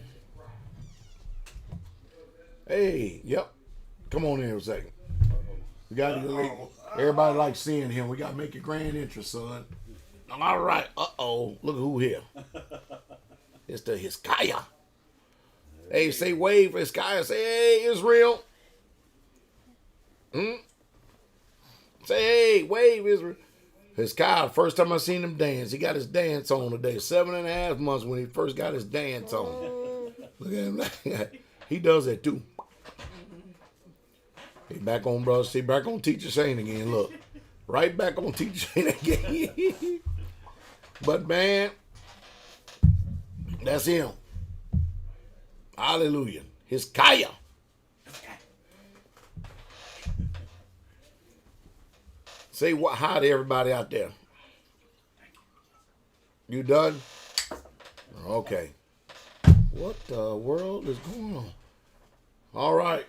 Hey, yep. Come on in a second. We got to everybody likes seeing him. We got to make a grand entrance, son. All right. Uh-oh. Look who here. It's the Hiskiah. Hey, say wave, Hiskiah. Say, hey, Israel. Say, hey, wave, Israel. Hiskiah, first time I seen him dance, he got his dance on today. 7.5 months when he first got his dance on. Look at him. He does that too. He back on, brother. See, back on Teacher Shane again. Look. Right back on Teacher Shane again. But man, that's him. Hallelujah. Hiskiah. Say what? Hi to everybody out there. You done? Okay. What the world is going on? All right.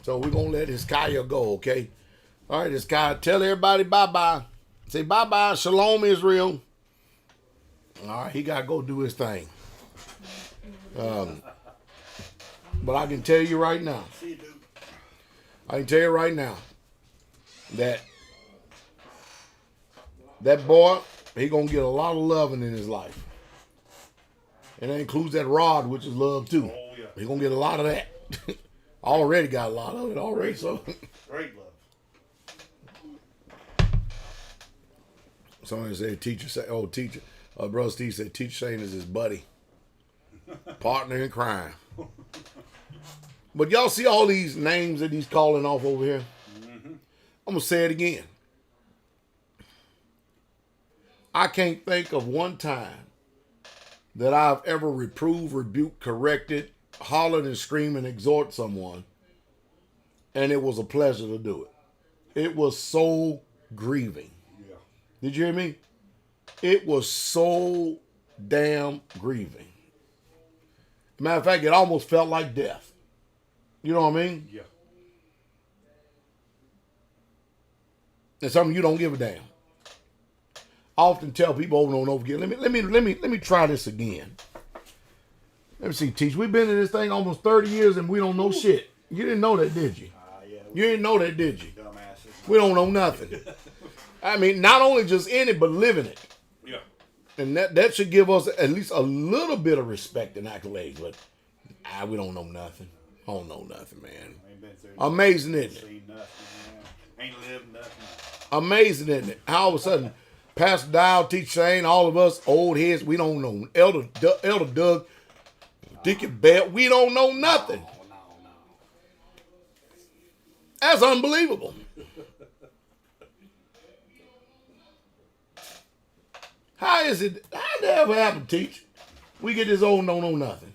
So we're going to let Hiskiah go, okay? All right, Hiskiah, tell everybody bye-bye. Say bye-bye. Shalom, Israel. All right, he got to go do his thing. But I can tell you right now. I can tell you right now that boy, he going to get a lot of loving in his life. And that includes that rod, which is love too. Oh, yeah. He going to get a lot of that. Already got a lot of it already. So Great love. somebody said, teacher. Brother Steve said, Teacher Shane is his buddy. Partner in crime. But y'all see all these names that he's calling off over here? Mm-hmm. I'm going to say it again. I can't think of one time that I've ever reproved, rebuked, corrected, hollered and screamed and exhort someone, and it was a pleasure to do it. It was so grieving. Yeah. Did you hear me? It was so damn grieving. Matter of fact, it almost felt like death. You know what I mean? Yeah. And something you don't give a damn. I often tell people over and over again, let me try this again. Let me see, Teach. We've been in this thing almost 30 years and we don't know shit. You didn't know that, did you? Yeah, You didn't know that, did you? dumbasses. We don't know nothing. I mean, not only just in it, but living it. Yeah. And that should give us at least a little bit of respect and accolades. But we don't know nothing. I don't know nothing, man. Ain't been through Amazing, isn't it? seen nothing, man. Ain't lived nothing. Amazing, isn't it? How all of a sudden, Pastor Dowell, Teacher Shane, all of us old heads, we don't know. Elder Doug, Deacon Bell, we don't know nothing. No. That's unbelievable. How is it? How did that ever happen, Teach? We get this old don't know nothing.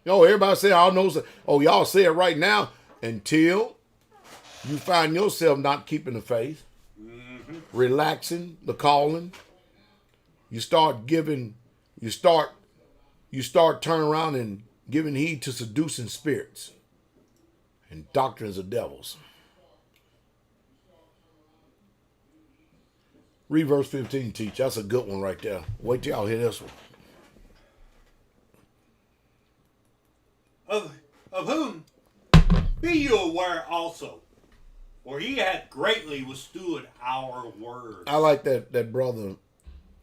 Everybody say, I know. Y'all say it right now until you find yourself not keeping the faith, relaxing the calling. You start turning around and giving heed to seducing spirits and doctrines of devils. Read verse 15, Teach. That's a good one right there. Wait till y'all hear this one. Of whom be you aware also, for he hath greatly withstood our word. I like that brother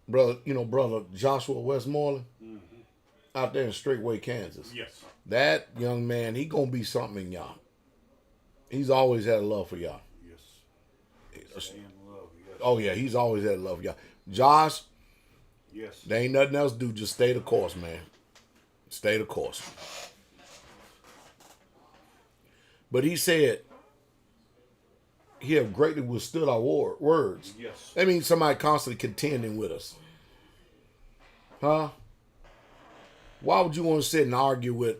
brother Joshua Westmoreland, out there in Straightway, Kansas. Yes. That young man, he gonna be something in y'all. He's always had a love for y'all. Yes. Stay in love. Yes. Oh yeah, he's always had love for y'all. Josh, Yes. there ain't nothing else to do. Just stay the course, man. Stay the course. But he said he have greatly withstood our words. Yes. That means somebody constantly contending with us. Huh? Why would you want to sit and argue with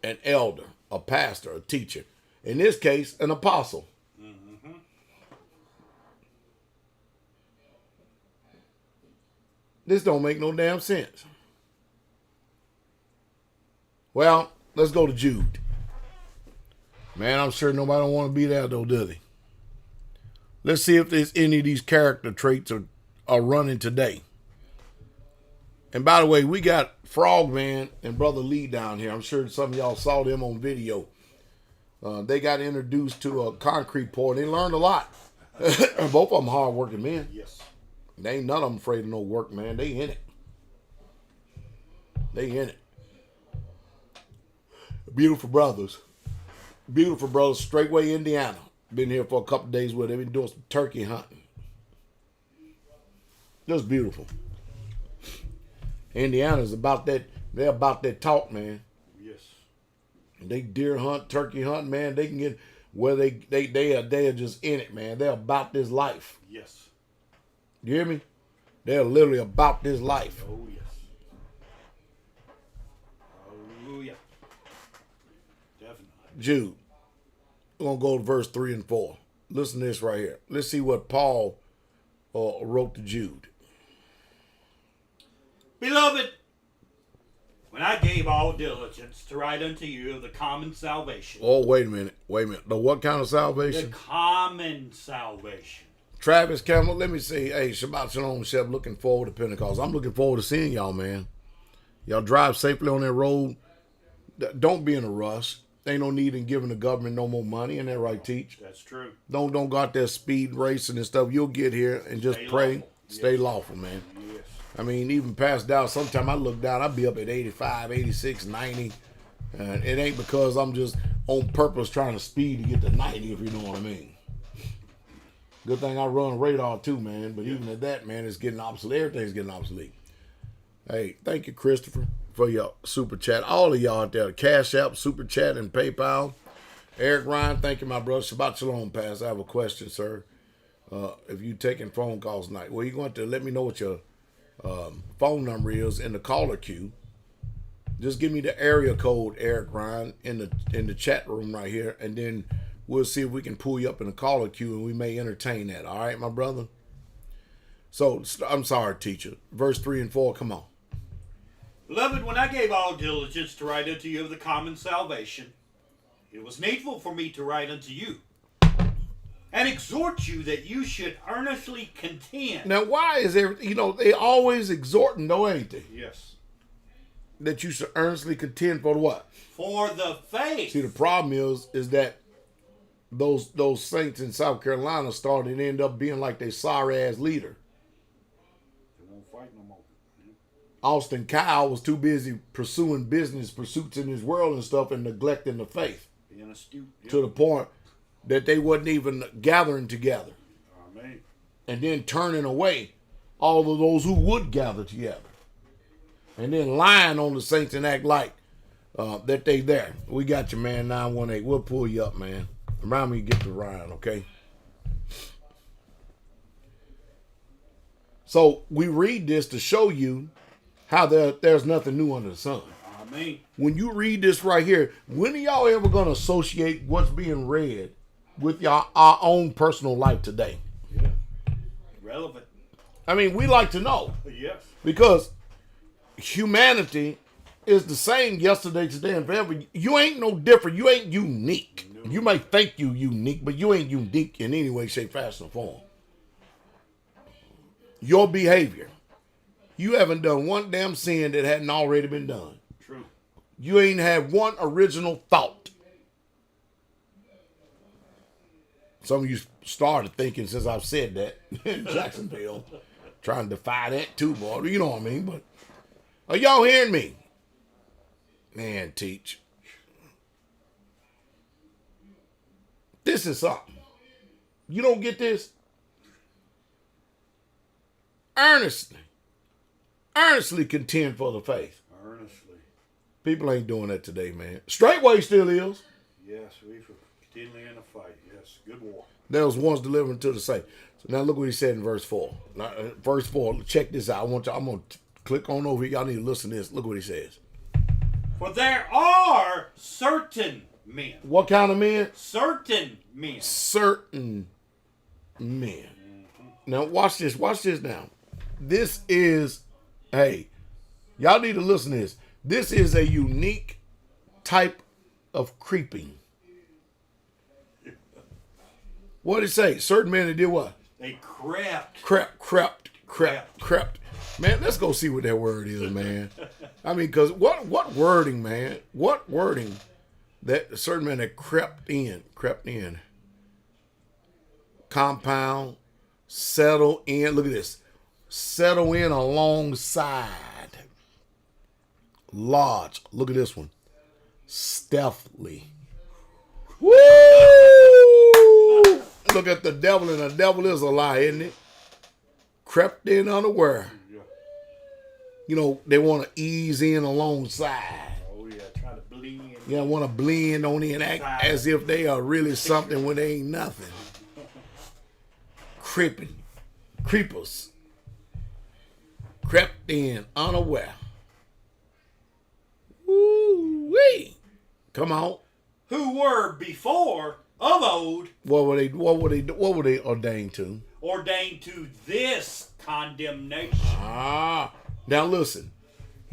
an elder, a pastor, a teacher? In this case, an apostle. Mm-hmm. This don't make no damn sense. Well, let's go to Jude. Man, I'm sure nobody don't want to be there though, do they? Let's see if there's any of these character traits are running today. And by the way, we got Frogman and Brother Lee down here. I'm sure some of y'all saw them on video. They got introduced to a concrete pour. They learned a lot. Both of them hard-working men. Yes. They ain't none of them afraid of no work, man. They in it. They in it. Beautiful brothers. Beautiful brothers. Straightway, Indiana. Been here for a couple days with them. They've been doing some turkey hunting. Just beautiful. Indiana's about that. They're about that talk, man. Yes. They deer hunt, turkey hunt, man. They can get where they are just in it, man. They're about this life. Yes. You hear me? They're literally about this life. Oh yes. Hallelujah. Definitely. Jude. We're going to go to verse 3 and 4. Listen to this right here. Let's see what Paul wrote to Jude. Beloved, when I gave all diligence to write unto you of the common salvation. Oh, wait a minute. The what kind of salvation? The common salvation. Travis Campbell, let me say, hey, Shabbat Shalom, Chef, looking forward to Pentecost. I'm looking forward to seeing y'all, man. Y'all drive safely on that road. Don't be in a rush. Ain't no need in giving the government no more money. Ain't that right, Teach? That's true. Don't go out there speed racing and stuff. You'll get here and just Stay pray. lawful. Stay Yes. lawful, man. Yes. I mean, even past Dowell, sometimes I look down, I'll be up at 85, 86, 90. And it ain't because I'm just on purpose trying to speed to get to 90, if you know what I mean. Good thing I run radar too, man. But even at that, man, it's getting obsolete. Everything's getting obsolete. Hey, thank you, Christopher, for your super chat. All of y'all out there, Cash App, super chat, and PayPal. Eric Ryan, thank you, my brother. Shabbat Shalom, Pastor. I have a question, sir. If you taking phone calls tonight, well, you're going to let me know what your phone number is in the caller queue. Just give me the area code, Eric Ryan, in the chat room right here, and then we'll see if we can pull you up in the caller queue, and we may entertain that. All right, my brother? So, I'm sorry, teacher. Verse 3 and 4, come on. Beloved, when I gave all diligence to write unto you of the common salvation, it was needful for me to write unto you and exhort you that you should earnestly contend. Now, why is everything, they always exhorting, though, ain't they? Yes. That you should earnestly contend for what? For the faith. See, the problem is that those saints in South Carolina started and end up being like their sorry-ass leader. They won't fight no more. Austin Kyle was too busy pursuing business pursuits in his world and stuff and neglecting the faith Being astute. Yep. to the point that they wasn't even gathering together Amen. and then turning away all of those who would gather together and then lying on the saints and act like that they there. We got you, man, 918. We'll pull you up, man. Remind me to get to Ryan, okay? So we read this to show you how there's nothing new under the sun. Amen. When you read this right here, when are y'all ever going to associate what's being read with our own personal life today? Yeah. Relevant. I mean, we like to know Yes. because humanity is the same yesterday, today, and forever. You ain't no different. You ain't unique. No. You may think you unique, but you ain't unique in any way, shape, fashion, or form. Your behavior. You haven't done one damn sin that hadn't already been done. True. You ain't had one original thought. Some of you started thinking since I've said that in Jacksonville. Trying to defy that too, boy. You know what I mean? But are y'all hearing me? Man, teach. This is something. You don't get this? Earnestly contend for the faith. Earnestly. People ain't doing that today, man. Straightway still is. Yes, we for continually in a fight. Yes, good war. There was once delivered to the saint. So now look what he said in verse 4. Now, verse 4, check this out. I'm going to click on over here. Y'all need to listen to this. Look what he says. For there are certain men. What kind of men? Certain men. Certain men. Now watch this. Watch this now. This is, hey, y'all need to listen to this. This is a unique type of creeping. What did it say? Certain men that did what? They crept. Crept. Man, let's go see what that word is, man. I mean, because what wording, man? What wording that certain men that crept in. Compound, settle in. Look at this. Settle in alongside. Lodge. Look at this one. Stealthily. Woo! Look at the devil, and the devil is a lie, isn't it? Crept in unaware. You know, they want to ease in alongside. Oh, yeah, try to blend. Yeah, want to blend on in, act as if they are really something when they ain't nothing. Creepers. Crept in unaware. Woo-wee. Come on. Who were before of old What were they ordained to? ordained to this condemnation. Now listen.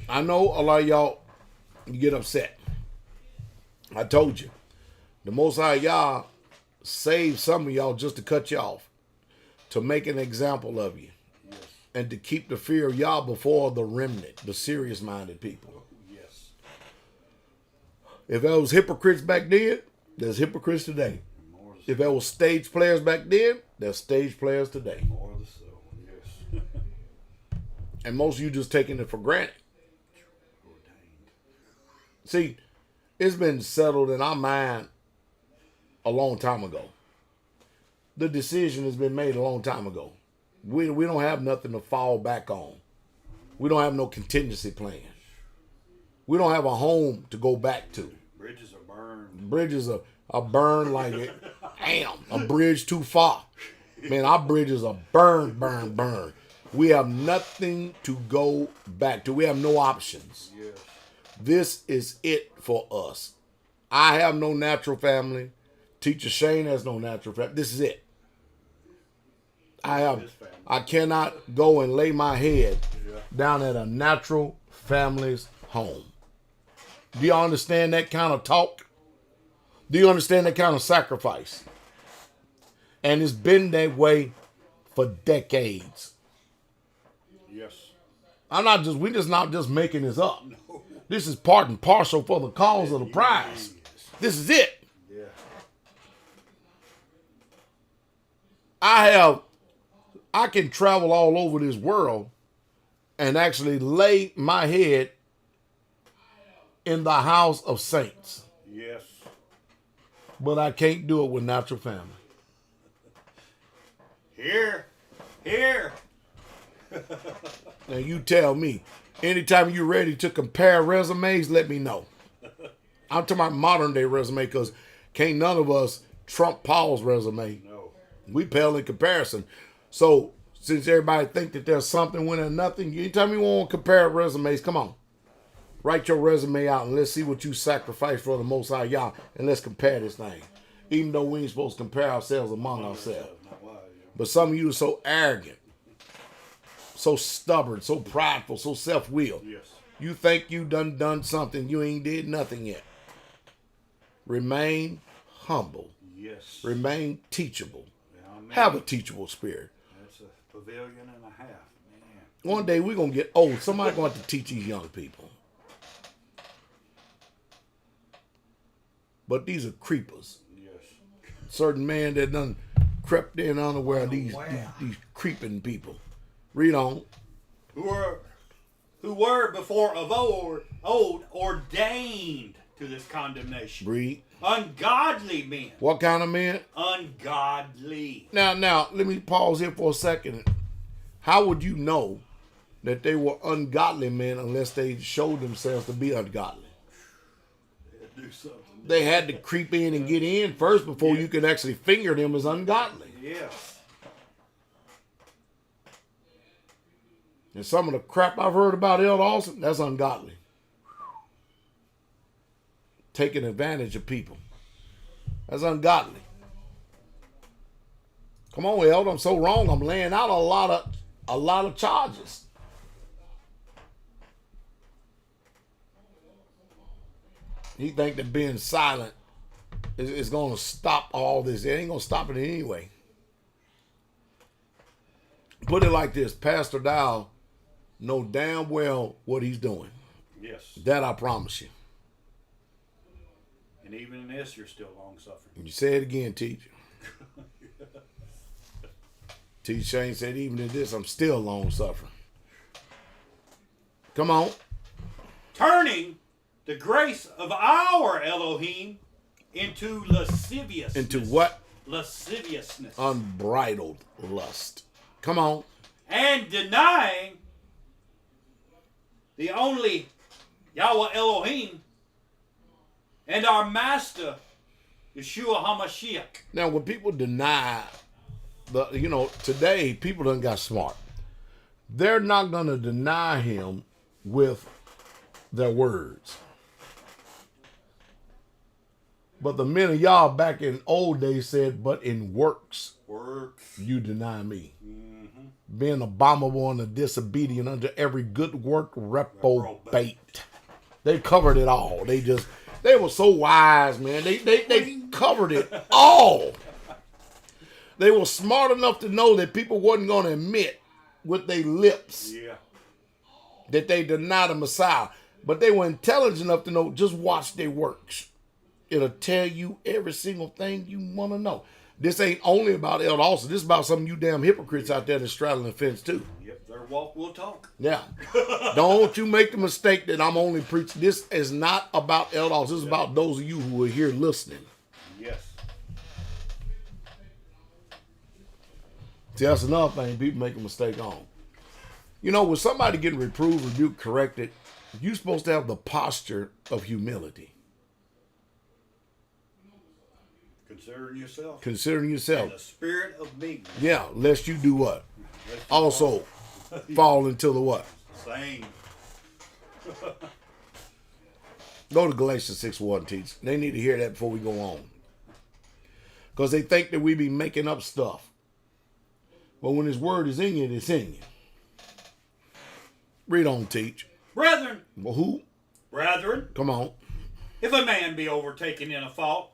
I know a lot of y'all, you get upset. I told you. The Most High Yah saved some of y'all just to cut you off. To make an example of you. Yes. And to keep the fear of Yah before the remnant, the serious-minded people. Yes. If there was hypocrites back then, there's hypocrites today. If there was stage players back then, there's stage players today. More of the soul, yes. And most of you just taking it for granted. Ordained. See, it's been settled in our mind a long time ago. The decision has been made a long time ago. We don't have nothing to fall back on. We don't have no contingency plan. We don't have a home to go back to. Bridges are burned. Bridges are burned like it. Damn, a bridge too far. Man, our bridges are burned. We have nothing to go back to. We have no options. Yes. This is it for us. I have no natural family. Teacher Shane has no natural family. This is it. I cannot go and lay my head down at a natural family's home. Do you understand that kind of talk? Do you understand that kind of sacrifice? And it's been that way for decades. Yes. We're just not just making this up. No. This is part and parcel for the cause of the prize. This is it. Yeah. I can travel all over this world and actually lay my head in the house of saints. Yes. But I can't do it with natural family. Here. Now you tell me, anytime you're ready to compare resumes, let me know. I'm talking about modern day resume because can't none of us trump Paul's resume. No. We pale in comparison. So since everybody think that there's something when there's nothing, anytime you want to compare resumes, come on. Write your resume out and let's see what you sacrificed for the Most High Yah and let's compare this thing. Even though we ain't supposed to compare ourselves among ourselves. But some of you are so arrogant, so stubborn, so prideful, so self-willed. Yes. You think you done something, you ain't did nothing yet. Remain humble. Yes. Remain teachable. Amen. Have a teachable spirit. That's a pavilion and a half, man. One day we're going to get old. Somebody's going to have to teach these young people. But these are creepers. Yes. Certain man that done crept in unaware, these creeping people. Read on. Who were before of old ordained to this condemnation. Read. Ungodly men. What kind of men? Ungodly. Now, let me pause here for a second. How would you know that they were ungodly men unless they showed themselves to be ungodly? Do something. They had to creep in and get in first before you could actually finger them as ungodly. Yeah. And some of the crap I've heard about Elder Austin, that's ungodly. Taking advantage of people. That's ungodly. Come on, Elder, I'm so wrong. I'm laying out a lot of charges. He think that being silent is going to stop all this. It ain't going to stop it anyway. Put it like this. Pastor Dowell know damn well what he's doing. Yes. That I promise you. And even in this, you're still long-suffering. You say it again, teacher. Teacher Shane said, even in this, I'm still long-suffering. Come on. Turning the grace of our Elohim into lasciviousness. Into what? Lasciviousness. Unbridled lust. Come on. And denying the only Yahweh Elohim and our Master, Yeshua HaMashiach. Now, when people deny, today people done got smart. They're not going to deny him with their words. But the men of y'all back in old days said, but in works you deny me. Mm-hmm. Being abominable and disobedient unto every good work reprobate. They covered it all. They were so wise, man. They covered it all. They were smart enough to know that people wasn't going to admit with their lips that they denied the Messiah. But they were intelligent enough to know, just watch their works. It'll tell you every single thing you want to know. This ain't only about Elder Austin. This is about some of you damn hypocrites out there that's straddling the fence too. Yep, their walk will talk. Yeah. Don't you make the mistake that I'm only preaching. This is not about Elder Austin. This is about those of you who are here listening. Yes. See, that's another thing people make a mistake on. When somebody getting reproved, rebuked, corrected, you're supposed to have the posture of humility. Considering yourself. And the spirit of meekness. Yeah, lest you do what? Also fall into the what? Same. Go to Galatians 6:1, teach. They need to hear that before we go on. Because they think that we be making up stuff. But when his word is in you, it's in you. Read on, teach. Brethren. Well, who? Brethren. Come on. If a man be overtaken in a fault,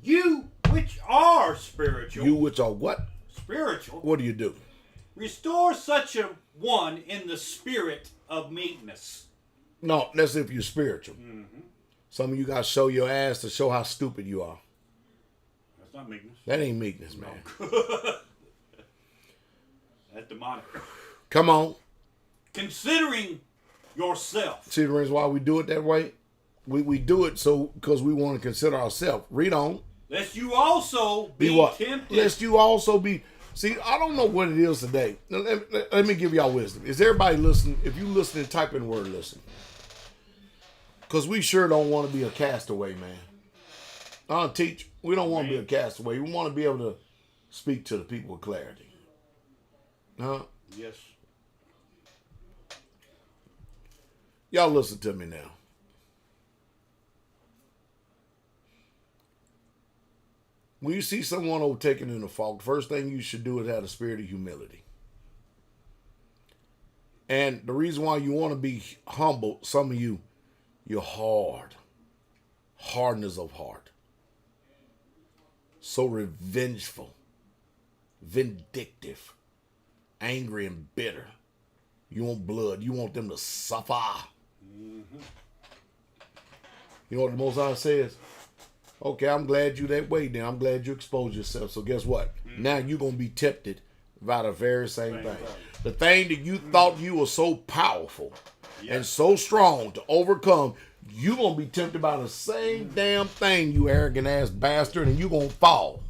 you which are spiritual. You which are what? Spiritual. What do you do? Restore such a one in the spirit of meekness. No, that's if you're spiritual. Mm-hmm. Some of you got to show your ass to show how stupid you are. That's not meekness. That ain't meekness, man. That's demonic. Come on. Considering yourself. See the reason why we do it that way? We do it because we want to consider ourselves. Read on. Lest you also be what? tempted. Lest you also be. See, I don't know what it is today. Let me give y'all wisdom. Is everybody listening? If you listen, type in word listen. Because we sure don't want to be a castaway, man. Teach. We don't want to be a castaway. We want to be able to speak to the people with clarity. Huh? Yes. Y'all listen to me now. When you see someone overtaken in a fault, the first thing you should do is have a spirit of humility. And the reason why you want to be humble, some of you, you're hard. Hardness of heart. So revengeful. Vindictive. Angry and bitter. You want blood. You want them to suffer. Mm-hmm. You know what the Most High says? Okay, I'm glad you that way then. I'm glad you exposed yourself. So guess what? Mm-hmm. Now you're going to be tempted by the very same thing. The thing that you thought you were so powerful and Yes. so strong to overcome, you going to be tempted by the same damn thing, you arrogant ass bastard, and you going to fall.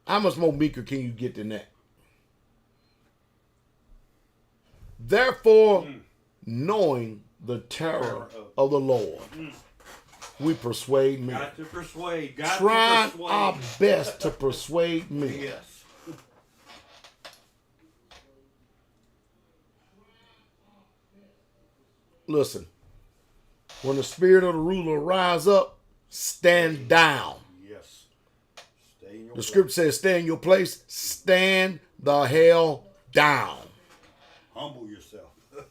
How much more meeker can you get than that? Therefore, knowing the terror of the Lord, we persuade men. Got to persuade. Got Trying to persuade. our best to persuade men. Yes. Listen, when the spirit of the ruler rise up, stand down. Yes. Stay in your The scripture says, stay in your place, stand the hell down. Humble yourself. Yeah.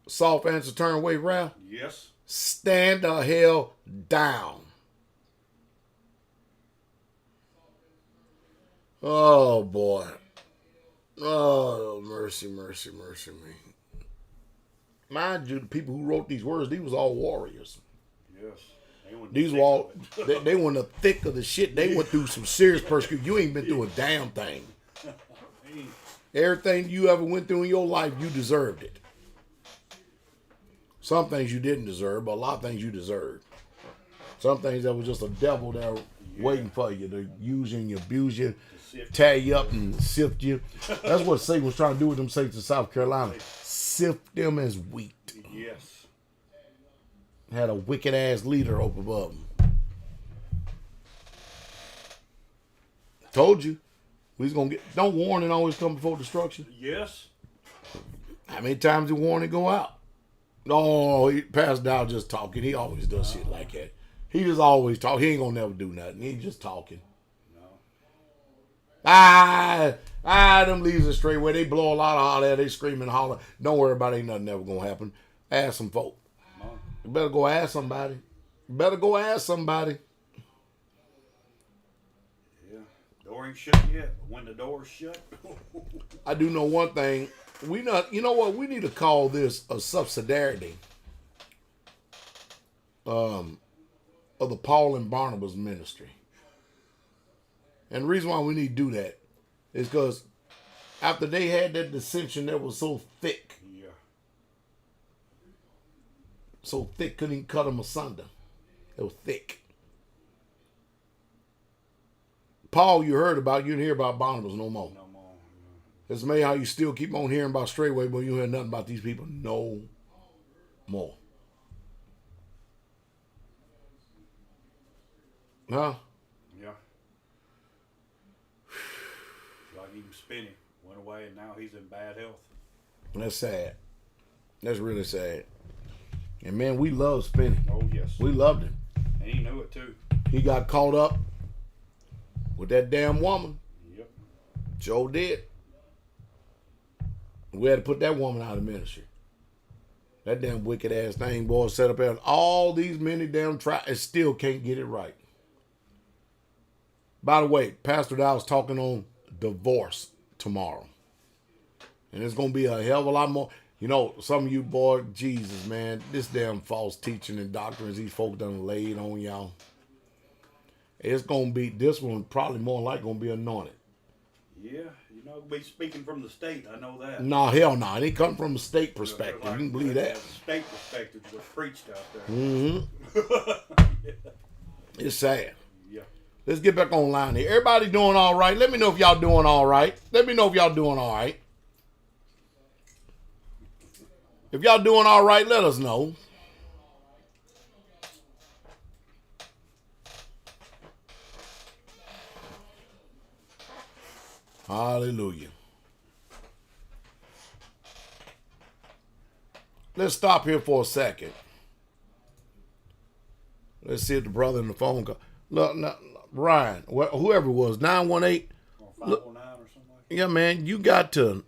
Soft answer, turn away, Ralph. Yes. Stand the hell down. Oh, boy. Oh, mercy, mercy, mercy me. Mind you, the people who wrote these words, these was all warriors. Yes. These were all, they were in the thick of the shit. They went through some serious persecution. You ain't been through a damn thing. Everything you ever went through in your life, you deserved it. Some things you didn't deserve, but a lot of things you deserved. Some things that was just a devil there waiting for you to use you and abuse you, tear you up and sift you. That's what Satan was trying to do with them saints in South Carolina. Sift them as wheat. Yes. Had a wicked ass leader up above them. Told you. We was gonna get, don't warning always come before destruction. Yes. How many times did warning go out? No, Pastor Dowell just talking. He always does shit like that. He just always talk. He ain't gonna never do nothing. He just talking. No. Them leaves are straight where they blow a lot of hot air. They scream and holler. Don't worry about it. Ain't nothing ever gonna happen. Ask some folk. No. You better go ask somebody. You better go ask somebody. Yeah. Door ain't shut yet, but when the door's shut. I do know one thing. We not. You know what? We need to call this a subsidiarity. Of the Paul and Barnabas ministry. And the reason why we need to do that is because after they had that dissension that was so thick, Yeah. couldn't even cut them asunder. It was thick. Paul, you heard about, you didn't hear about Barnabas no more. No more. It's amazing how you still keep on hearing about Straightway, but you hear nothing about these people no more. Huh? Yeah. Like even Spinny went away and now he's in bad health. That's sad. That's really sad. And man, we love Spinny. Oh yes. We loved him. And he knew it too. He got caught up with that damn woman. Yep. Joe did. We had to put that woman out of ministry. That damn wicked ass thing, boy, set up there. All these many damn tries and still can't get it right. By the way, Pastor Dowell's talking on divorce tomorrow. And it's going to be a hell of a lot more. You know, some of you, boy, Jesus, man, this damn false teaching and doctrines these folks done laid on y'all. It's going to be, this one probably more likely going to be anointed. Yeah, you know, be speaking from the state, I know that. Nah, hell no. Nah. It ain't come from a state perspective. You can believe that. State perspective was preached out there. Mm-hmm. It's sad. Yeah. Let's get back online here. Everybody doing all right? Let me know if y'all doing all right. Let me know if y'all doing all right. If y'all doing all right, let us know. Hallelujah. Let's stop here for a second. Let's see if the brother in the phone call. Look, Ryan, whoever it was, 918. Or 509 or something like that. Yeah, man, you got to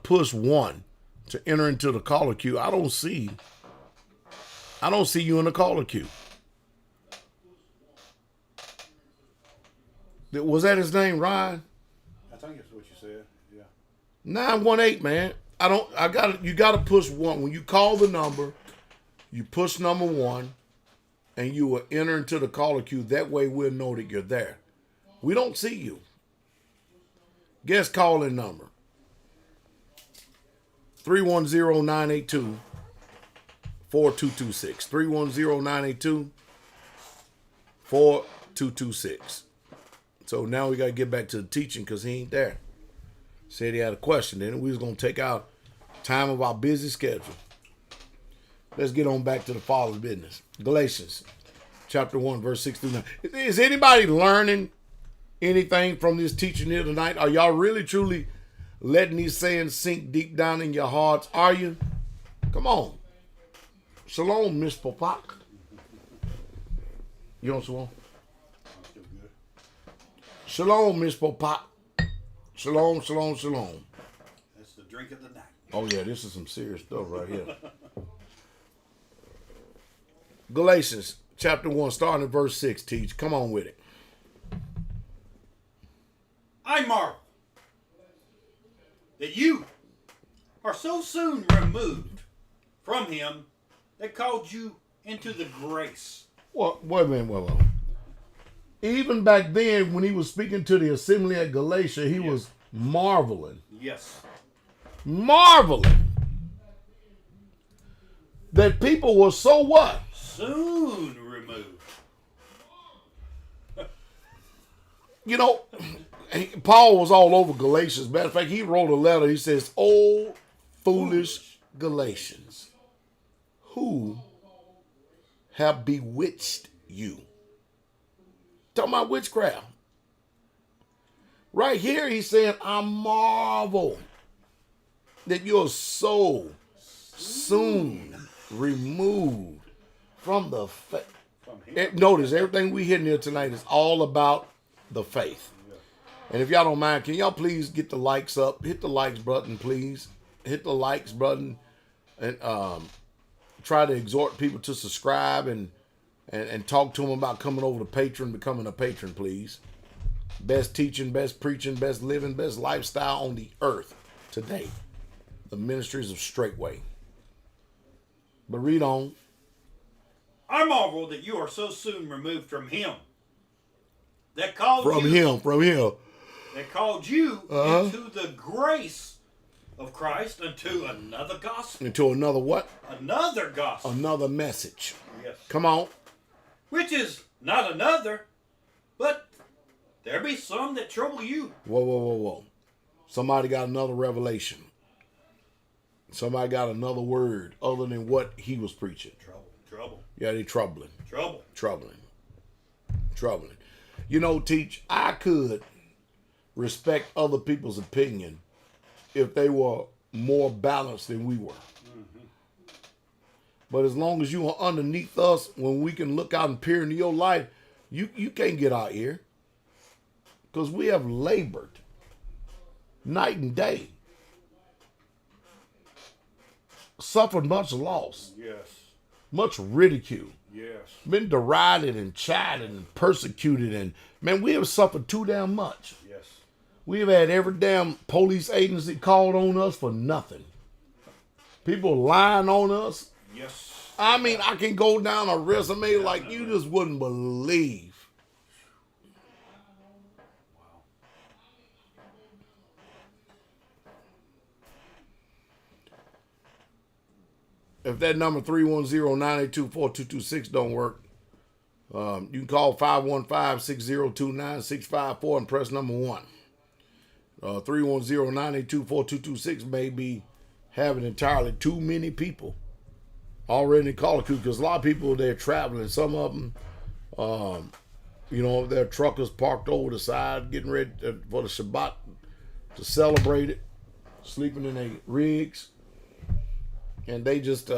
push 1 to enter into the caller queue. I don't see you in the caller queue. Was that his name, Ryan? I think that's what you said, yeah. 918, man. You gotta push 1. When you call the number, you push number 1, and you will enter into the caller queue. That way we'll know that you're there. We don't see you. Guest calling number. 310-982-4226. 310-982-4226. So now we got to get back to the teaching because he ain't there. Said he had a question. Then we was going to take out time of our busy schedule. Let's get on back to the Father's business. Galatians chapter 1, verse 6 through 9. Is anybody learning anything from this teaching here tonight? Are y'all really, truly letting these sayings sink deep down in your hearts? Are you? Come on. Shalom, Miss Popak. You on shalom? Shalom, Miss Popak. Shalom, shalom, shalom. That's the drink of the night. Oh, yeah, this is some serious stuff right here. Galatians chapter 1, starting at verse 6, teach. Come on with it. I marvel that you are so soon removed from him that called you into the grace. Well, wait a minute. Even back then, when he was speaking to the assembly at Galatia, he was marveling. Yes. Marveling. That people were so what? Soon removed. You know, Paul was all over Galatians. Matter of fact, he wrote a letter. He says, "Oh, foolish Galatians, who have bewitched you?" Talking about witchcraft. Right here, he's saying, "I marvel that you're so soon removed from the faith." Notice, everything we hitting here tonight is all about the faith. And if y'all don't mind, can y'all please get the likes up? Hit the likes button, please. Hit the likes button, and try to exhort people to subscribe and talk to them about coming over to Patreon, becoming a patron, please. Best teaching, best preaching, best living, best lifestyle on the earth today. The ministries of Straightway. But read on. I marvel that you are so soon removed from him that called From him. That called you into the grace of Christ unto another gospel. Into another what? Another gospel. Another message. Yes. Come on. Which is not another, but there be some that trouble you. Whoa. Somebody got another revelation. Somebody got another word other than what he was preaching. Trouble. Yeah, they troubling. Troubling. You know, Teach, I could respect other people's opinion if they were more balanced than we were. Mm-hmm. But as long as you are underneath us, when we can look out and peer into your life, you can't get our ear. Because we have labored night and day. Suffered much loss. Yes. Much ridicule. Yes. Been derided and chided and persecuted. And, man, we have suffered too damn much. Yes. We have had every damn police agency called on us for nothing. People lying on us. Yes. I mean, I can go down a resume like you just wouldn't believe. If that number 310-982-4226 don't work, you can call 515-602-9654 and press number 1. 310-982-4226 may be having entirely too many people already in the caller queue, because a lot of people, they're traveling. Some of them, their truckers parked over the side getting ready for the Shabbat to celebrate it, sleeping in their rigs. And they just,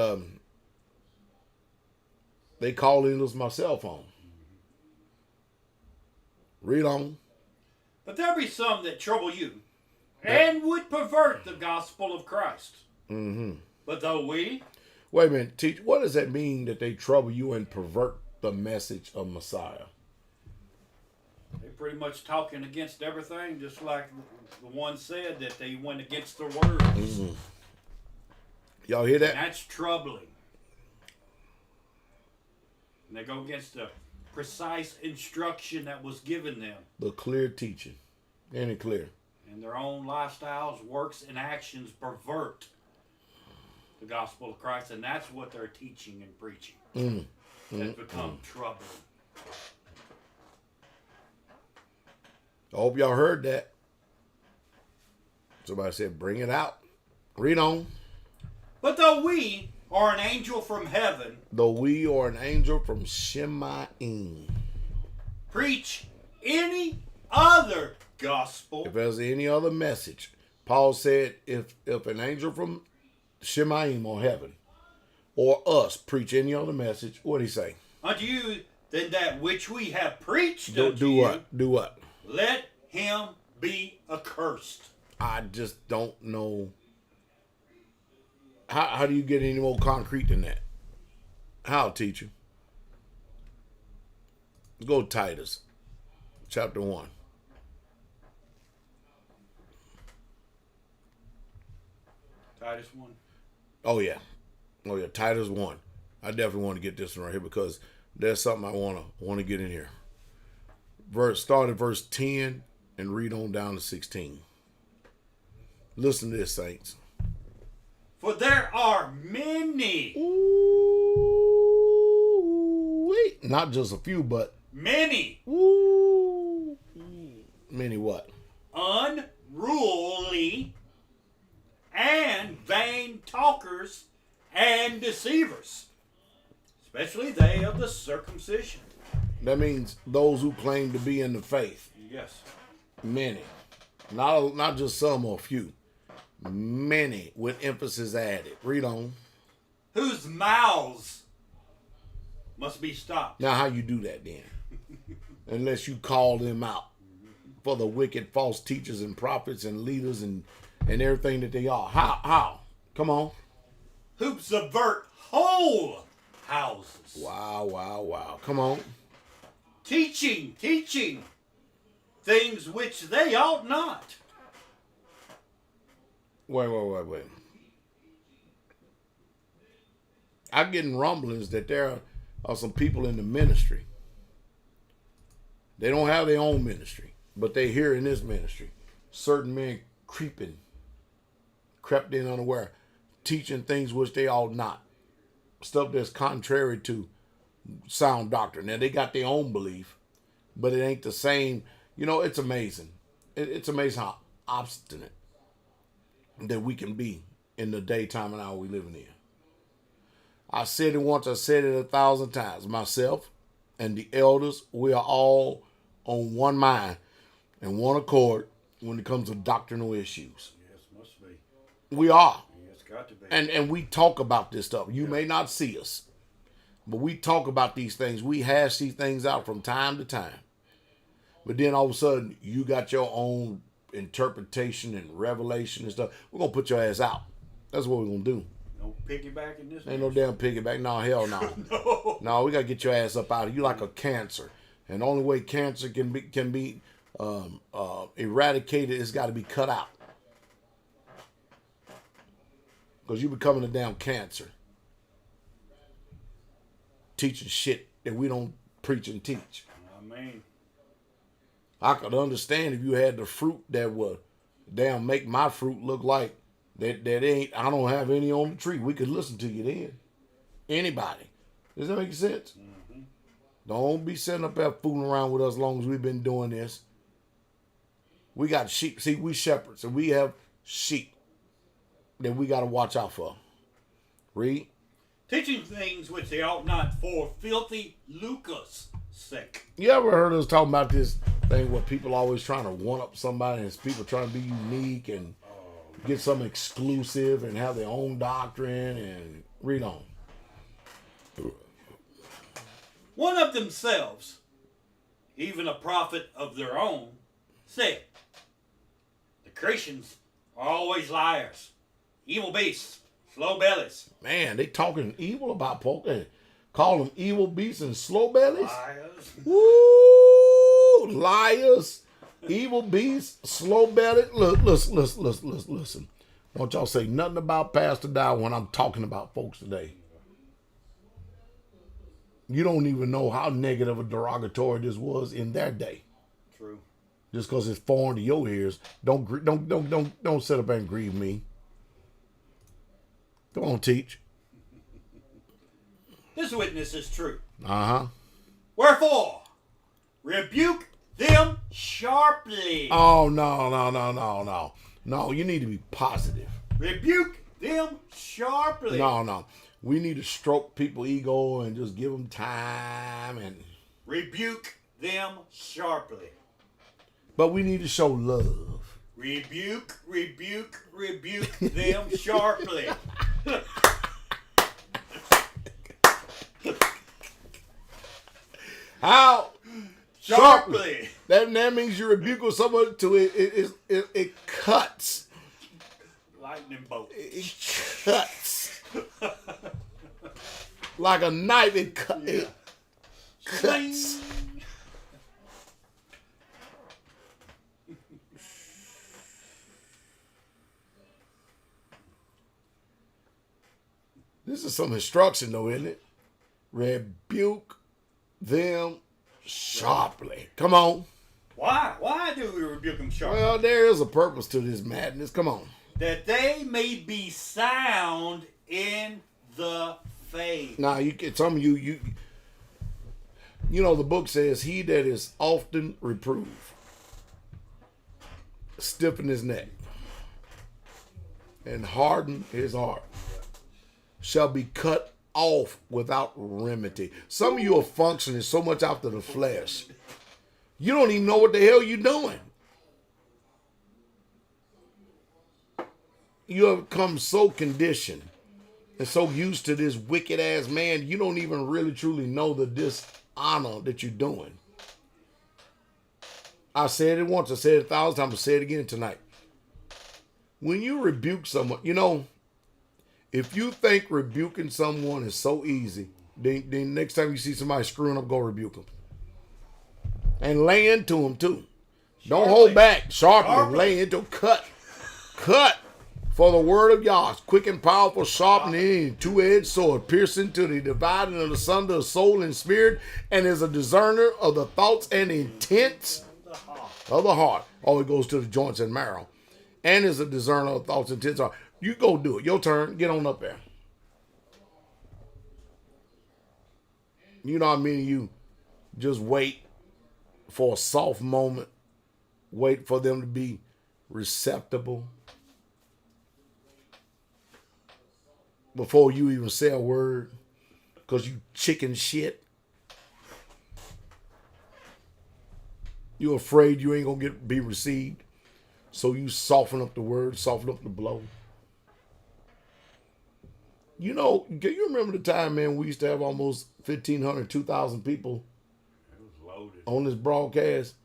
they call in my cell phone. Read on. But there be some that trouble you and would pervert the gospel of Christ. Mm-hmm. But though we... Wait a minute, Teach, what does that mean that they trouble you and pervert the message of Messiah? They pretty much talking against everything, just like the one said that they went against the words. Mm-hmm. Y'all hear that? And that's troubling. And they go against the precise instruction that was given them. The clear teaching. Ain't it clear? And their own lifestyles, works, and actions pervert the gospel of Christ, and that's what they're teaching and preaching. Has become troubling. I hope y'all heard that. Somebody said, bring it out. Read on. But though we are an angel from heaven, though we are an angel from Shemaim, preach any other gospel. If there's any other message, Paul said, if an angel from Shemaim or heaven or us preach any other message, what did he say? Unto you, then that which we have preached do you, what? Do what? Let him be accursed. I just don't know. How do you get any more concrete than that? How, teacher? Go to Titus, chapter 1. Titus 1. Oh yeah, Titus 1. I definitely want to get this one right here because there's something I want to get in here. Start at verse 10 and read on down to 16. Listen to this, saints. For there are many. Ooh, wait, not just a few, but many. Ooh, many what? Unruly and vain talkers and deceivers, especially they of the circumcision. That means those who claim to be in the faith. Yes. Many. Not just some or few. Many, with emphasis added. Read on. Whose mouths must be stopped. Now, how you do that then? Unless you call them out for the wicked false teachers and prophets and leaders and everything that they are. How? Come on. Who subvert whole houses. Wow. Come on. Teaching things which they ought not. Wait. I'm getting rumblings that there are some people in the ministry. They don't have their own ministry, but they hear in this ministry. Certain men crept in unaware, teaching things which they ought not. Stuff that's contrary to sound doctrine. Now, they got their own belief, but it ain't the same. You know, it's amazing. It's amazing how obstinate that we can be in the daytime and hour we living in. I said it once, I said it 1,000 times. Myself and the elders, we are all on one mind and one accord when it comes to doctrinal issues. Yes, must be. We are. Yes, got to be. And we talk about this stuff. You may not see us, but we talk about these things. We hash these things out from time to time. But then all of a sudden, you got your own interpretation and revelation and stuff. We're going to put your ass out. That's what we're going to do. No piggyback in this. Ain't no damn piggyback. No, hell no. No, we got to get your ass up out of you like a cancer. And the only way cancer can be eradicated is got to be cut out. Because you becoming a damn cancer. Teaching shit that we don't preach and teach. Amen. I could understand if you had the fruit that would damn make my fruit look like that ain't, I don't have any on the tree. We could listen to you then. Anybody. Does that make sense? Mm-hmm. Don't be sitting up there fooling around with us as long as we've been doing this. We got sheep. See, we shepherds, and we have sheep that we got to watch out for. Read. Teaching things which they ought not for filthy lucre's sake. You ever heard us talking about this thing where people always trying to one-up somebody and people trying to be unique and get something exclusive and have their own doctrine and read on. One of themselves, even a prophet of their own, said, the Christians are always liars, evil beasts, slow bellies. Man, they talking evil about folk. Call them evil beasts and slow bellies. Liars. Woo! liars, evil beasts, slow-bellied. Look, listen. Don't y'all say nothing about Pastor Dowell when I'm talking about folks today. You don't even know how negative or derogatory this was in their day. True. Just because it's foreign to your ears, don't sit up and grieve me. Come on, teach. This witness is true. Uh-huh. Wherefore, rebuke them sharply. Oh, no. No, you need to be positive. Rebuke them sharply. No. We need to stroke people's ego and just give them time. Rebuke them sharply. But we need to show love. Rebuke them sharply. How? Sharply. That means you rebuke someone to it cuts. Lightning bolt. It cuts. Like a knife, it cuts. This is some instruction, though, isn't it? Rebuke them sharply. Come on. Why do we rebuke them sharply? Well, there is a purpose to this madness. Come on. That they may be sound in the faith. Now, some of you know the book says, he that is often reproved, stiffen his neck, and harden his heart, shall be cut off without remedy. Some of you are functioning so much after the flesh, you don't even know what the hell you're doing. You have become so conditioned and so used to this wicked ass man, you don't even really truly know the dishonor that you're doing. I said it once, I said it 1,000 times, I'll say it again tonight. When you rebuke someone, if you think rebuking someone is so easy, then next time you see somebody screwing up, go rebuke them. And lay into them too. Don't hold back. Sharply. Lay into them. Cut. For the word of Yah is quick and powerful, sharp and any two-edged sword, piercing to the dividing of the sunder of soul and spirit, and is a discerner of the thoughts and intents of the heart. Oh, it goes to the joints and marrow. And is a discerner of thoughts and intents of the heart. You go do it. Your turn. Get on up there. You know what I mean? You just wait for a soft moment. Wait for them to be receptible before you even say a word, because you chicken shit. You're afraid you ain't gonna be received, so you soften up the word, soften up the blow. You remember the time, man, we used to have almost 1,500, 2,000 people on this broadcast,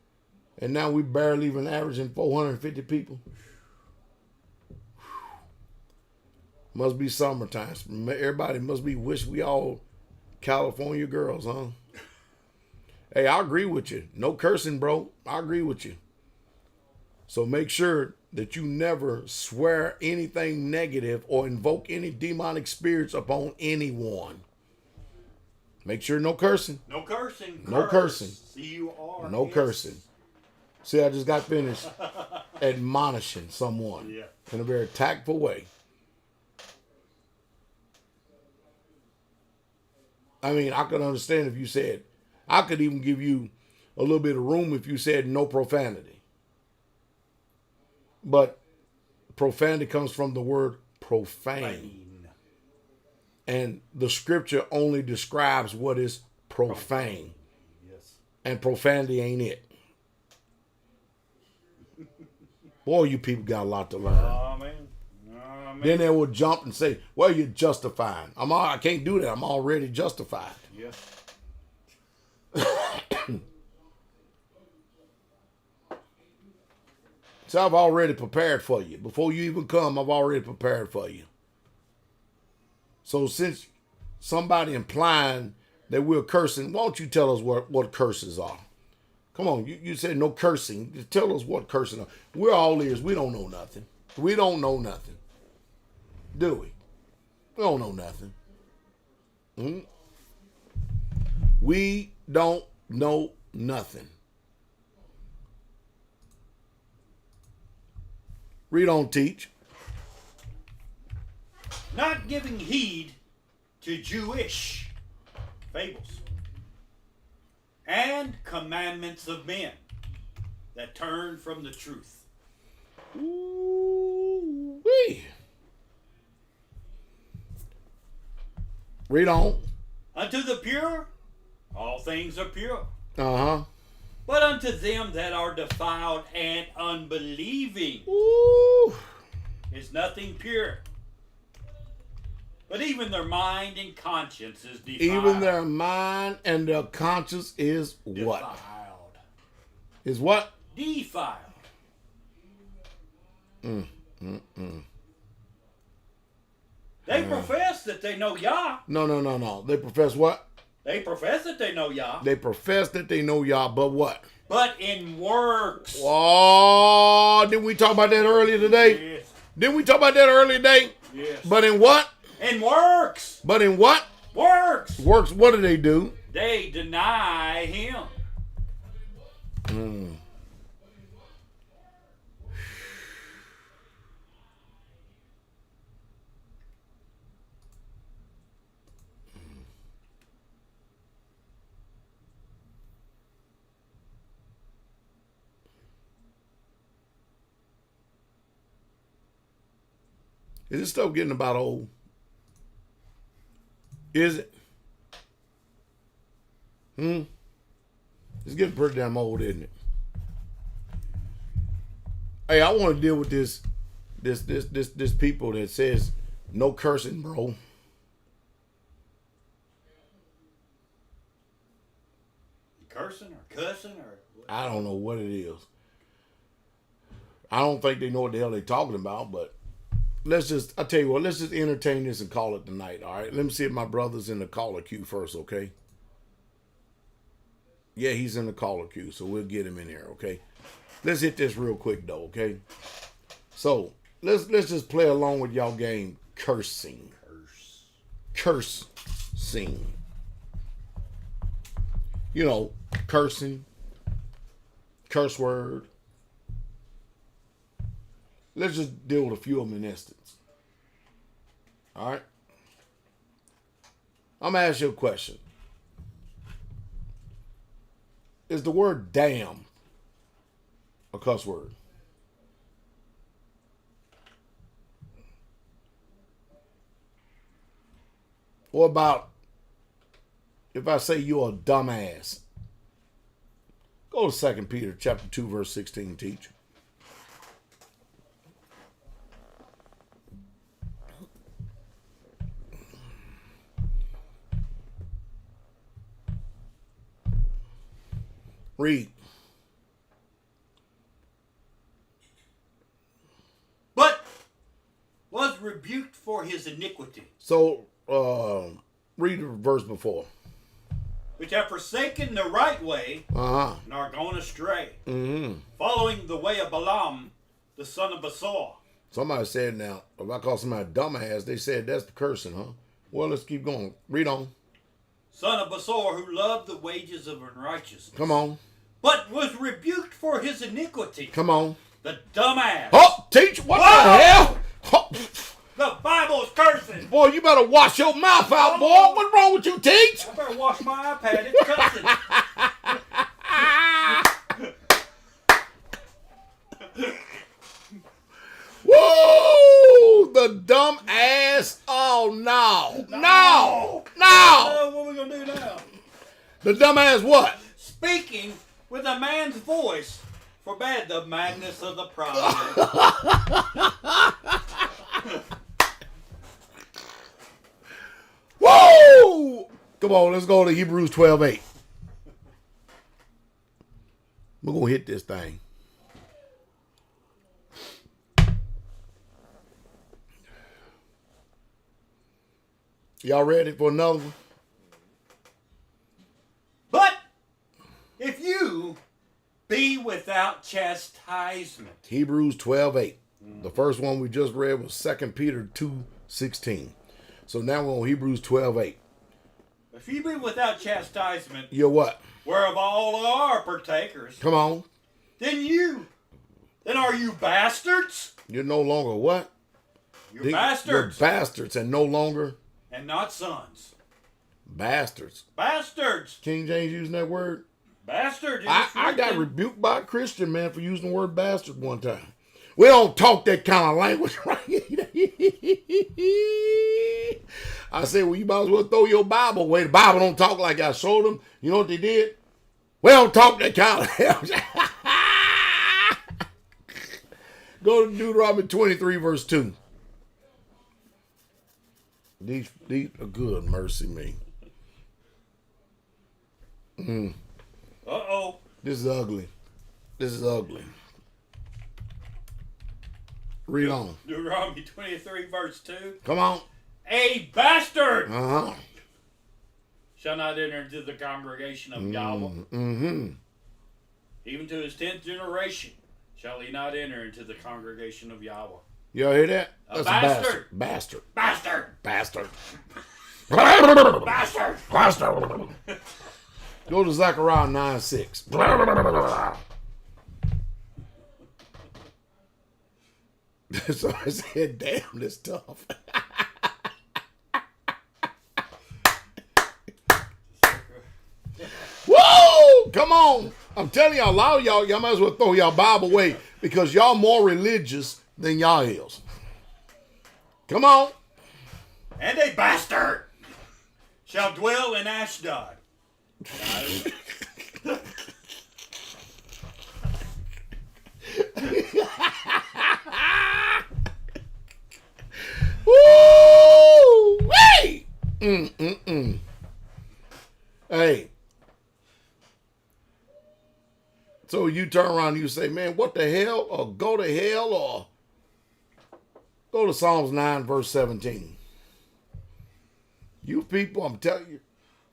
and now we barely even averaging 450 people. Must be summertime. Everybody must be wish we all California girls, huh? Hey, I agree with you. No cursing, bro. I agree with you. So make sure that you never swear anything negative or invoke any demonic spirits upon anyone. Make sure no cursing. No cursing. No cursing. C-U-R. No cursing. See, I just got finished admonishing someone in a very tactful way. I mean, I could understand if you said, I could even give you a little bit of room if you said no profanity. But profanity comes from the word profane. And the scripture only describes what is profane. Yes. And profanity ain't it. Boy, you people got a lot to learn. Oh, man. Then they will jump and say, well, you're justifying. I can't do that. I'm already justified. Yeah. So I've already prepared for you. Before you even come, I've already prepared for you. So since somebody implying that we're cursing, why don't you tell us what curses are? Come on, you said no cursing. Just tell us what cursing are. We're all ears. We don't know nothing. We don't know nothing. Do we? We don't know nothing. We don't know nothing. Read on, teach. Not giving heed to Jewish fables and commandments of men that turn from the truth. Ooh-wee. Read on. Unto the pure, all things are pure. Uh-huh. But unto them that are defiled and unbelieving Ooh. is nothing pure. But even their mind and conscience is defiled. Even their mind and their conscience is what? Defiled. Is what? Defiled. They profess that they know Yah. No. They profess what? They profess that they know Yah. They profess that they know Yah, but what? But in works. Oh, didn't we talk about that earlier today? Yes. Didn't we talk about that earlier today? Yes. But in what? In works. But in what? Works. Works, what do they do? They deny him. Is this stuff getting about old? Is it? It's getting pretty damn old, isn't it? Hey, I want to deal with this people that says no cursing, bro. Cursing or cussing or what? I don't know what it is. I don't think they know what the hell they're talking about, but let's just entertain this and call it the night, all right? Let me see if my brother's in the caller queue first, okay? Yeah, he's in the caller queue, so we'll get him in here, okay? Let's hit this real quick, though, okay? So, let's just play along with y'all game, cursing. Cursing. You know, cursing, curse word. Let's just deal with a few of them in instance. All right? I'm going to ask you a question. Is the word damn a cuss word? What about if I say you're a dumbass? Go to 2 Peter chapter 2, verse 16, teach. Read. But was rebuked for his iniquity. So, read the verse before. Which have forsaken the right way and are gone astray, following the way of Balaam, the son of Besor. Somebody said now, if I call somebody a dumbass, they said that's the cursing, huh? Well, let's keep going. Read on. Son of Besor, who loved the wages of unrighteousness. Come on. But was rebuked for his iniquity. Come on. The dumbass. Oh, teach, what the hell? Oh. The Bible's cursing. Boy, you better wash your mouth out, boy. What's wrong with you, teach? I better wash my iPad. It's cussing. Woo! The dumb ass. Oh, no. No. What are we going to do now? The dumb ass what? Speaking with a man's voice forbade the madness of the prophet. Woo! Come on, let's go to Hebrews 12:8. We're going to hit this thing. Y'all ready for another one? But if you without chastisement. Hebrews 12:8. The first one we just read was 2 Peter 2:16. So now we're on Hebrews 12:8. If you be without chastisement, You're what? whereof all are partakers, Come on. then are you bastards? You're no longer what? You're bastards. You're bastards and no longer And not sons. bastards. Bastards. King James using that word? Bastard. I got rebuked by a Christian man for using the word bastard one time. We don't talk that kind of language, right? I said, well, you might as well throw your Bible away. The Bible don't talk like I showed them. You know what they did? We don't talk that kind of language. Go to Deuteronomy 23, verse 2. These are good, mercy me. Uh-oh. This is ugly. This is ugly. Read on. Deuteronomy 23, verse 2. Come on. A bastard Uh-huh. shall not enter into the congregation of Yahweh. Mm-hmm. Even to his 10th generation shall he not enter into the congregation of Yahweh. Y'all hear that? A bastard. Bastard. Bastard. Bastard. Bastard. Bastard. Go to Zechariah 9:6. So I said, damn, this tough. Whoa! Come on. I'm telling y'all, a lot of y'all might as well throw y'all Bible away because y'all more religious than y'all is. Come on. And a bastard shall dwell in Ashdod. Woo! Hey! Hey. So you turn around and you say, man, what the hell? Or go to hell or go to Psalms 9, verse 17. You people, I'm telling you,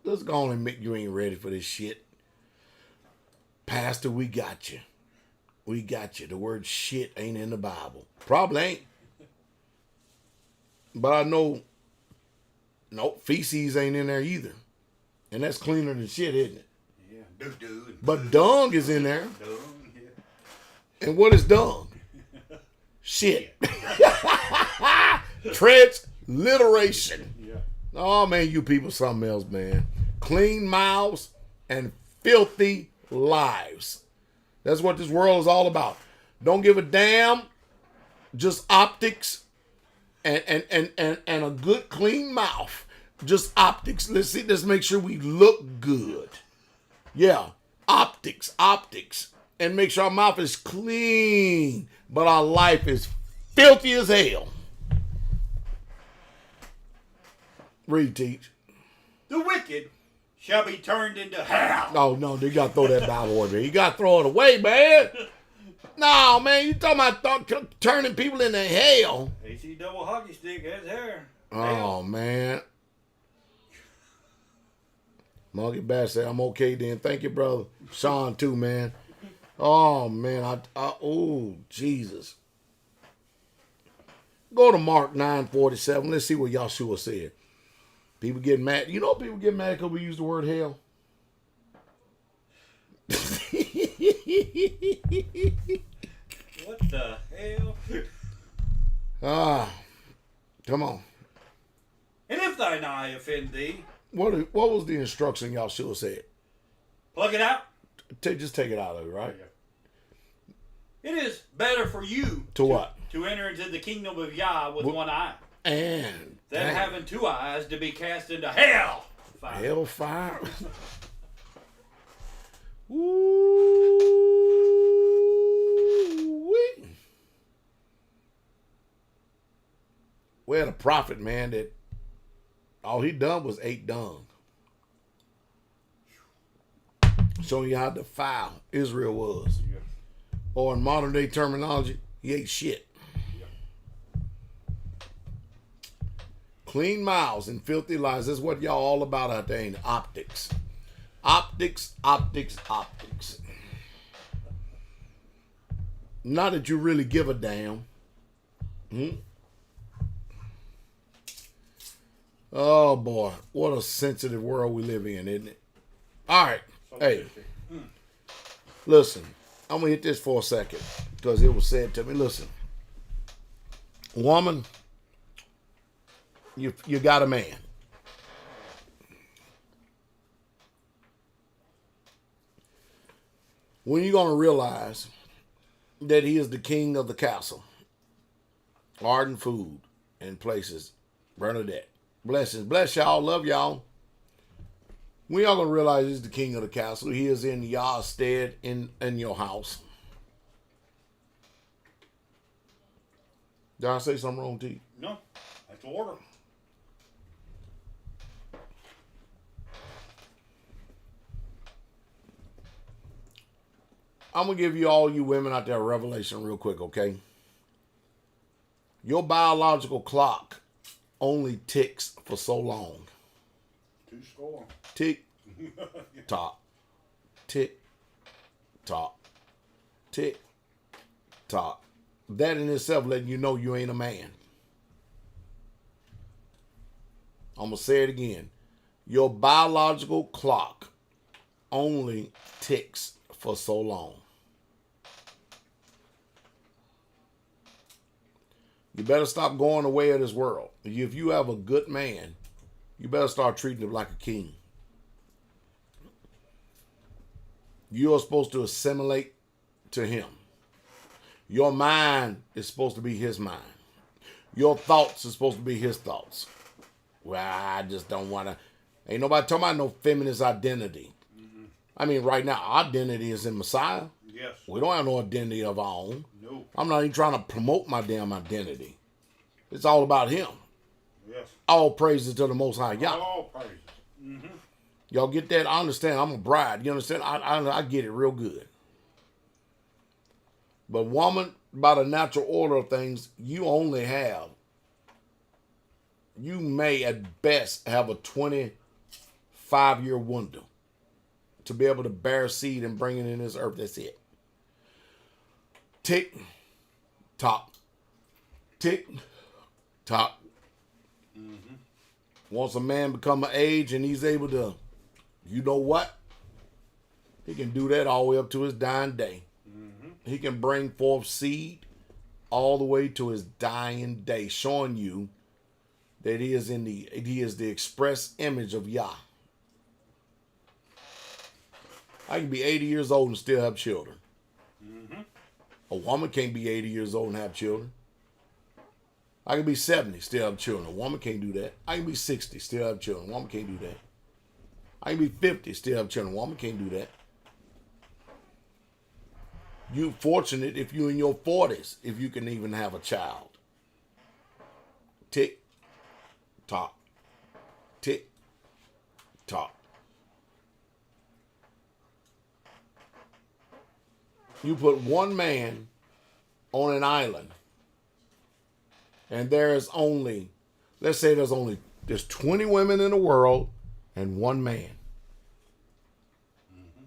let's go on and admit you ain't ready for this shit. Pastor, we got you. We got you. The word shit ain't in the Bible. Probably ain't. But I know, no, feces ain't in there either. And that's cleaner than shit, isn't it? Yeah, doo-doo. But dung is in there. Dung, yeah. And what is dung? Shit. Transliteration. Yeah. Oh, man, you people something else, man. Clean mouths and filthy lives. That's what this world is all about. Don't give a damn. Just optics and a good clean mouth. Just optics. Let's make sure we look good. Yeah, optics. And make sure our mouth is clean, but our life is filthy as hell. Read, teach. The wicked shall be turned into hell. Oh, no, you got to throw that Bible away, man. You got to throw it away, man. No, man, you talking about turning people into hell. AC double hockey stick, that's hair. Oh, man. Monkey Bass said, I'm okay then. Thank you, brother. Sean, too, man. Oh, man. Oh, Jesus. Go to Mark 9:47. Let's see what Yahshua said. People get mad. You know people get mad because we use the word hell? What the hell? Come on. And if thine eye offend thee, What was the instruction Yahshua said? pluck it out. Just take it out of it, right? It is better for you To what? to enter into the kingdom of Yah with one eye And than having two eyes to be cast into hell. Fire. hellfire. Ooh-wee. We had a prophet, man, that all he done was ate dung. Showing you how defiled Israel was. Yeah. Or in modern day terminology, he ate shit. Clean mouths and filthy lies. That's what y'all all about out there, ain't it? Optics. Optics. Not that you really give a damn. Oh boy, what a sensitive world we live in, isn't it? All right, hey, listen, I'm gonna hit this for a second because it was said to me. Listen, woman, you got a man. When you gonna realize that he is the king of the castle, art and food and places, Bernadette. Blessings. Bless y'all. Love y'all. We are going to realize he's the king of the castle. He is in y'all's stead in your house. Did I say something wrong to you? No, that's order. I'm going to give you all you women out there a revelation real quick, okay? Your biological clock only ticks for so long. 2 score. Tick, tock, tick, tock, tick, tock. That in itself letting you know you ain't a man. I'm going to say it again. Your biological clock only ticks for so long. You better stop going the way of this world. If you have a good man, you better start treating him like a king. You are supposed to assimilate to him. Your mind is supposed to be his mind. Your thoughts are supposed to be his thoughts. Well, I just don't want to. Ain't nobody talking about no feminist identity. Mm-hmm. I mean, right now, our identity is in Messiah. Yes. We don't have no identity of our own. No. I'm not even trying to promote my damn identity. It's all about him. Yes. All praises to the Most High Yah. All praises. Mm-hmm. Y'all get that? I understand. I'm a bride. You understand? I get it real good. But woman, by the natural order of things, you may at best have a 25-year window to be able to bear seed and bring it in this earth. That's it. Tick, tock. Tick, tock. Mm-hmm. Once a man become an age and he's able to, you know what? He can do that all the way up to his dying day. Mm-hmm. He can bring forth seed all the way to his dying day, showing you that he is the express image of Yah. I can be 80 years old and still have children. Mm-hmm. A woman can't be 80 years old and have children. I can be 70, still have children. A woman can't do that. I can be 60, still have children. A woman can't do that. I can be 50, still have children. A woman can't do that. You fortunate if you in your 40s, if you can even have a child. Tick, tock. Tick, tock. You put one man on an island, and there's 20 women in the world and one man. Mm-hmm.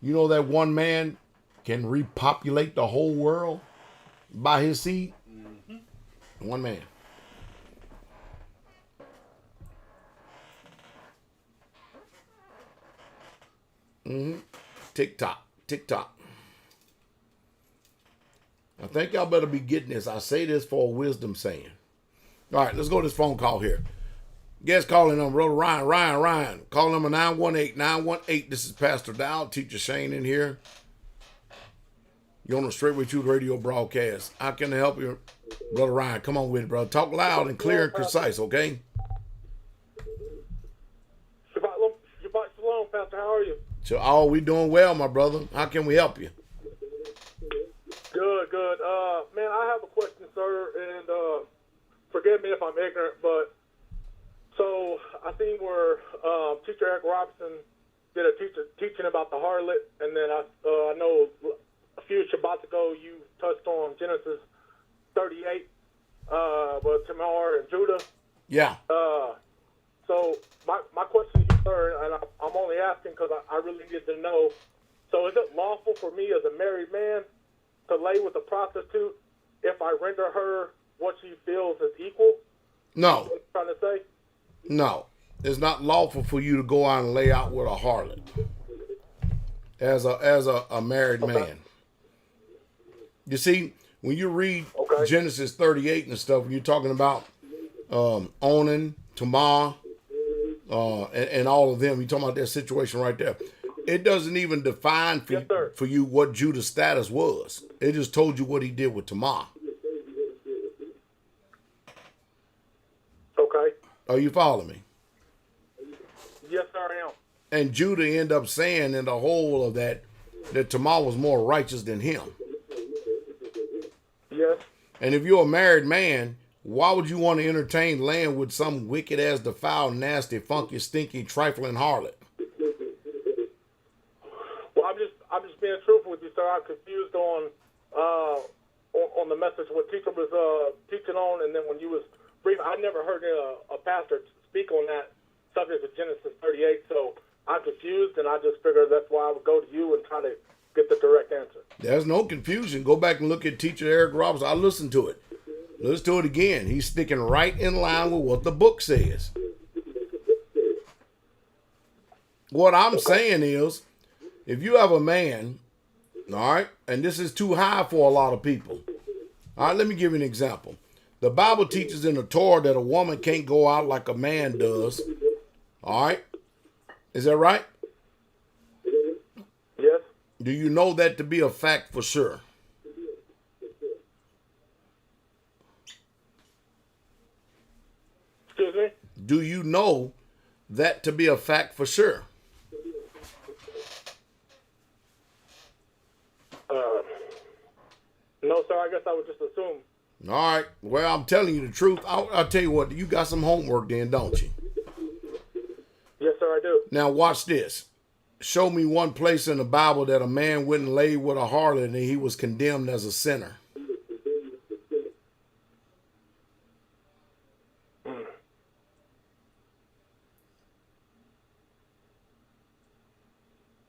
You know that one man can repopulate the whole world by his seed? Mm-hmm. One man. Mm-hmm. Tick tock. TikTok. I think y'all better be getting this. I say this for a wisdom saying. All right, let's go to this phone call here. Guest calling number, Brother Ryan. Call number 918-918. This is Pastor Dowell, Teacher Shane in here. You're on the Straight With You radio broadcast. How can I help you, Brother Ryan? Come on with it, brother. Talk loud and clear and concise, okay? Shabbat Shalom, Pastor. How are you? So, we doing well, my brother. How can we help you? Good. Man, I have a question, sir, and forgive me if I'm ignorant, but so I think where Teacher Eric Robinson did a teaching about the harlot, and then I know a few Shabbats ago you touched on Genesis 38, with Tamar and Judah. Yeah. So my question to you, sir, and I'm only asking because I really need to know. So is it lawful for me as a married man to lay with a prostitute if I render her what she feels is equal? No, What I'm trying to say? no. It's not lawful for you to go out and lay out with a harlot as a married man. You see, when you read Genesis 38 and stuff, you're talking about Onan, Tamar, and all of them. You're talking about that situation right there. It doesn't even define for you what Judah's status was. It just told you what he did with Tamar. Okay. Are you following me? Yes, sir, I am. And Judah ended up saying in the whole of that Tamar was more righteous than him. Yes. And if you're a married man, why would you want to entertain laying with some wicked ass, defiled, nasty, funky, stinky, trifling harlot? Well, I'm just being truthful with you, sir. I'm confused on the message what teacher was teaching on, and then when you was brief, I never heard a pastor speak on that subject of Genesis 38, so I'm confused, and I just figured that's why I would go to you and try to get the direct answer. There's no confusion. Go back and look at Teacher Eric Roberts. I listened to it. Let's do it again. He's sticking right in line with what the book says. What I'm saying is, if you have a man, all right, and this is too high for a lot of people. All right, let me give you an example. The Bible teaches in the Torah that a woman can't go out like a man does. All right? Is that right? Yes. Do you know that to be a fact for sure? Excuse me? Do you know that to be a fact for sure? No, sir, I guess I would just assume. All right. Well, I'm telling you the truth. I'll tell you what, you got some homework then, don't you? Yes, sir, I do. Now, watch this. Show me one place in the Bible that a man wouldn't lay with a harlot and he was condemned as a sinner.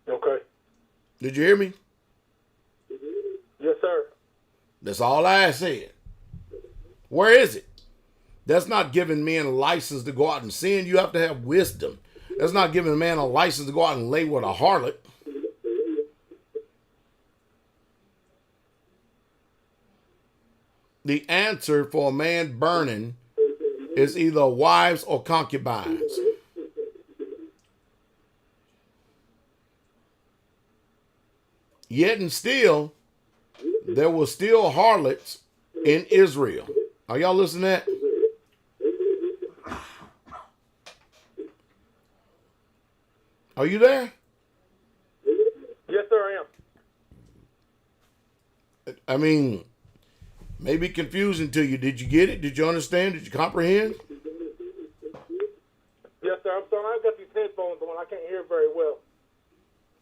Okay. Did you hear me? Yes, sir. That's all I said. Where is it? That's not giving men a license to go out and sin. You have to have wisdom. That's not giving a man a license to go out and lay with a harlot. The answer for a man burning is either wives or concubines. Yet and still, there were still harlots in Israel. Are y'all listening to that? Are you there? Yes, sir, I am. I mean, maybe confusing to you. Did you get it? Did you understand? Did you comprehend? Yes, sir. I'm sorry. I've got these headphones on. I can't hear very well.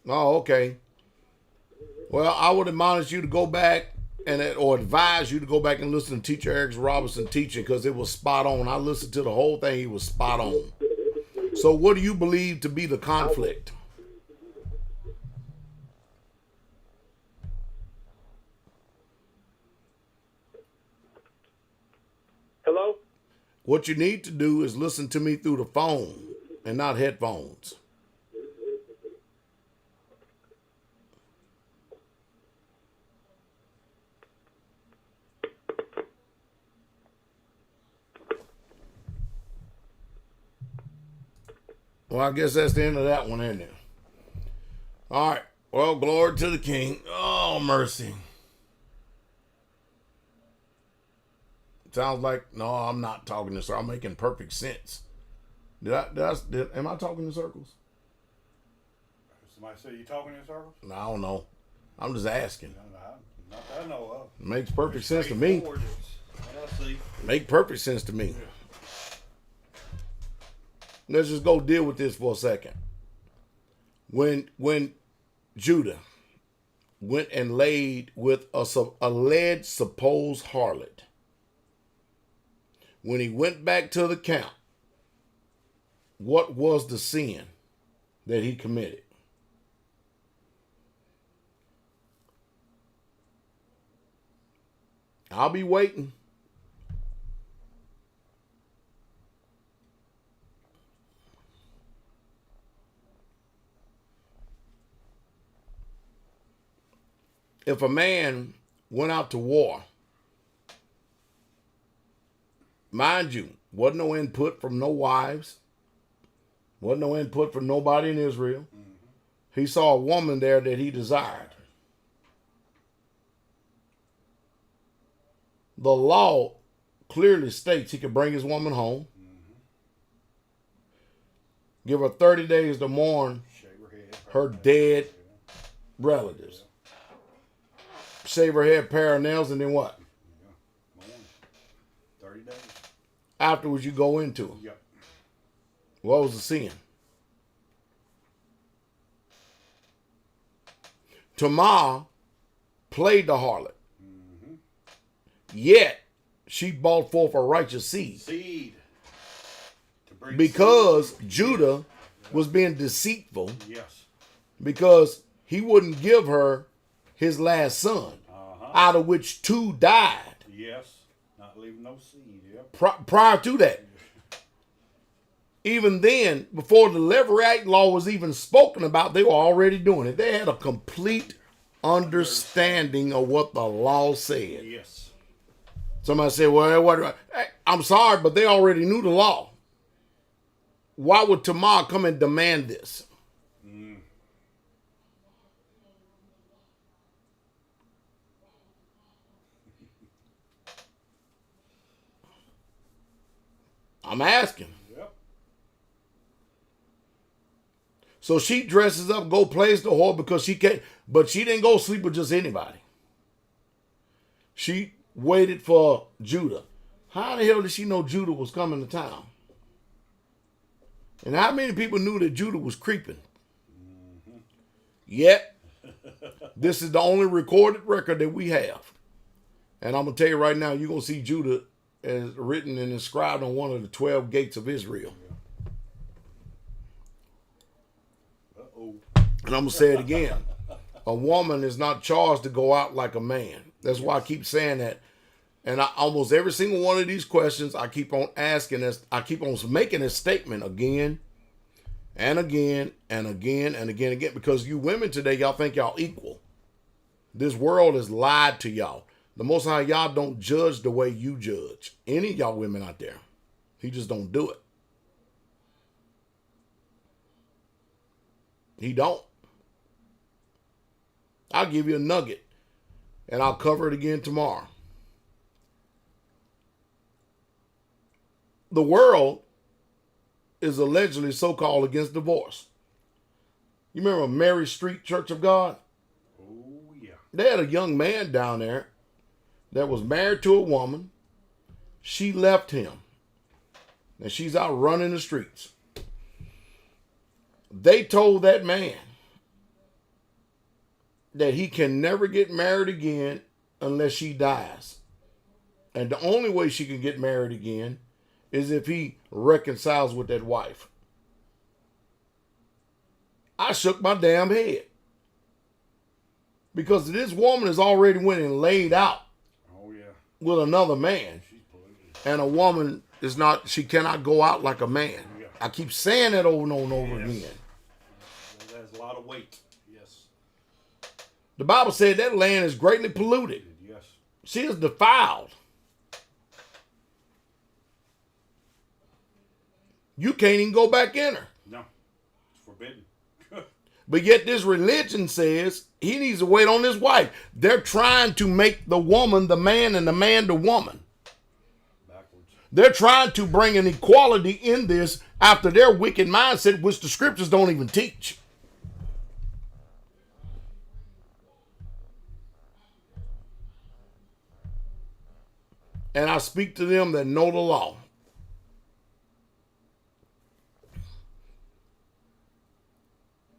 Oh, okay. Well, I would admonish you to go back or advise you to go back and listen to Teacher Eric Robinson teaching because it was spot on. I listened to the whole thing. He was spot on. So what do you believe to be the conflict? Hello? What you need to do is listen to me through the phone and not headphones. Well, I guess that's the end of that one, isn't it? All right. Well, glory to the King. Oh, mercy. Sounds like, no, I'm not talking to circles. I'm making perfect sense. Am I talking in circles? Somebody say you talking in circles? No, I don't know. I'm just asking. Not that I know of. Makes perfect sense to me. What I see. Make perfect sense to me. Let's just go deal with this for a second. When Judah went and laid with a alleged supposed harlot, when he went back to the camp, what was the sin that he committed? I'll be waiting. If a man went out to war, mind you, wasn't no input from no wives, wasn't no input from nobody in Israel. He saw a woman there that he desired. The law clearly states he could bring his woman home, give her 30 days to mourn her dead relatives. Shave her head, pair of nails, and then what? 30 days. Afterwards, you go into them. Yep. What was the sin? Tamar played the harlot. Yet, she brought forth a righteous seed. Seed. To bring Because seed. Judah was being deceitful. Yes. Because he wouldn't give her his last son, out of which 2 died. Yes. Not leaving no seed. Yep. Prior to that. Even then, before the Levirate law was even spoken about, they were already doing it. They had a complete understanding of what the law said. Yes. Somebody said, well, what? I'm sorry, but they already knew the law. Why would Tamar come and demand this? I'm asking. Yep. So she dresses up, go plays the whore because she can't, but she didn't go sleep with just anybody. She waited for Judah. How the hell did she know Judah was coming to town? And how many people knew that Judah was creeping? Yet, this is the only recorded record that we have. And I'm going to tell you right now, you're going to see Judah as written and inscribed on one of the 12 gates of Israel. Uh-oh. And I'm going to say it again. A woman is not charged to go out like a man. That's why I keep saying that. And almost every single one of these questions, I keep on asking this. I keep on making a statement again and again and again and again and again. Because you women today, y'all think y'all equal. This world has lied to y'all. The Most High, y'all don't judge the way you judge. Any of y'all women out there. He just don't do it. He don't. I'll give you a nugget. And I'll cover it again tomorrow. The world is allegedly so-called against divorce. You remember Mary Street Church of God? Oh, yeah. They had a young man down there that was married to a woman. She left him. And she's out running the streets. They told that man that he can never get married again unless she dies. And the only way she can get married again is if he reconciles with that wife. I shook my damn head. Because this woman has already went and laid out with another man. And a woman is not, she cannot go out like a man. Yeah. I keep saying that over and over and over again. That has a lot of weight. Yes. The Bible said that land is greatly polluted. Yes. She is defiled. You can't even go back in her. No. It's forbidden. But yet this religion says he needs to wait on his wife. They're trying to make the woman the man and the man the woman. Backwards. They're trying to bring an equality in this after their wicked mindset, which the scriptures don't even teach. And I speak to them that know the law.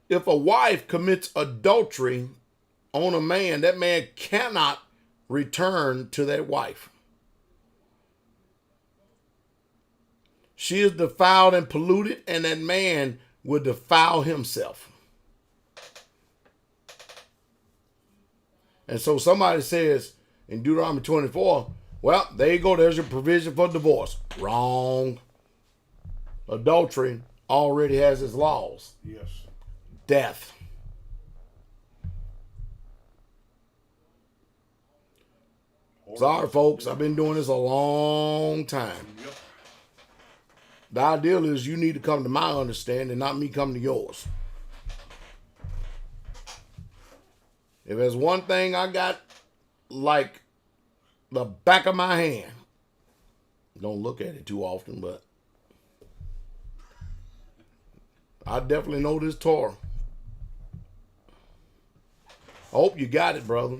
If a wife commits adultery on a man, that man cannot return to that wife. She is defiled and polluted, and that man will defile himself. And so somebody says, in Deuteronomy 24, well, there you go. There's your provision for divorce. Wrong. Adultery already has its laws. Yes. Death. Sorry, folks. I've been doing this a long time. Yep. The ideal is you need to come to my understanding, not me come to yours. If there's one thing I got like the back of my hand, don't look at it too often, but I definitely know this Torah. I hope you got it, brother.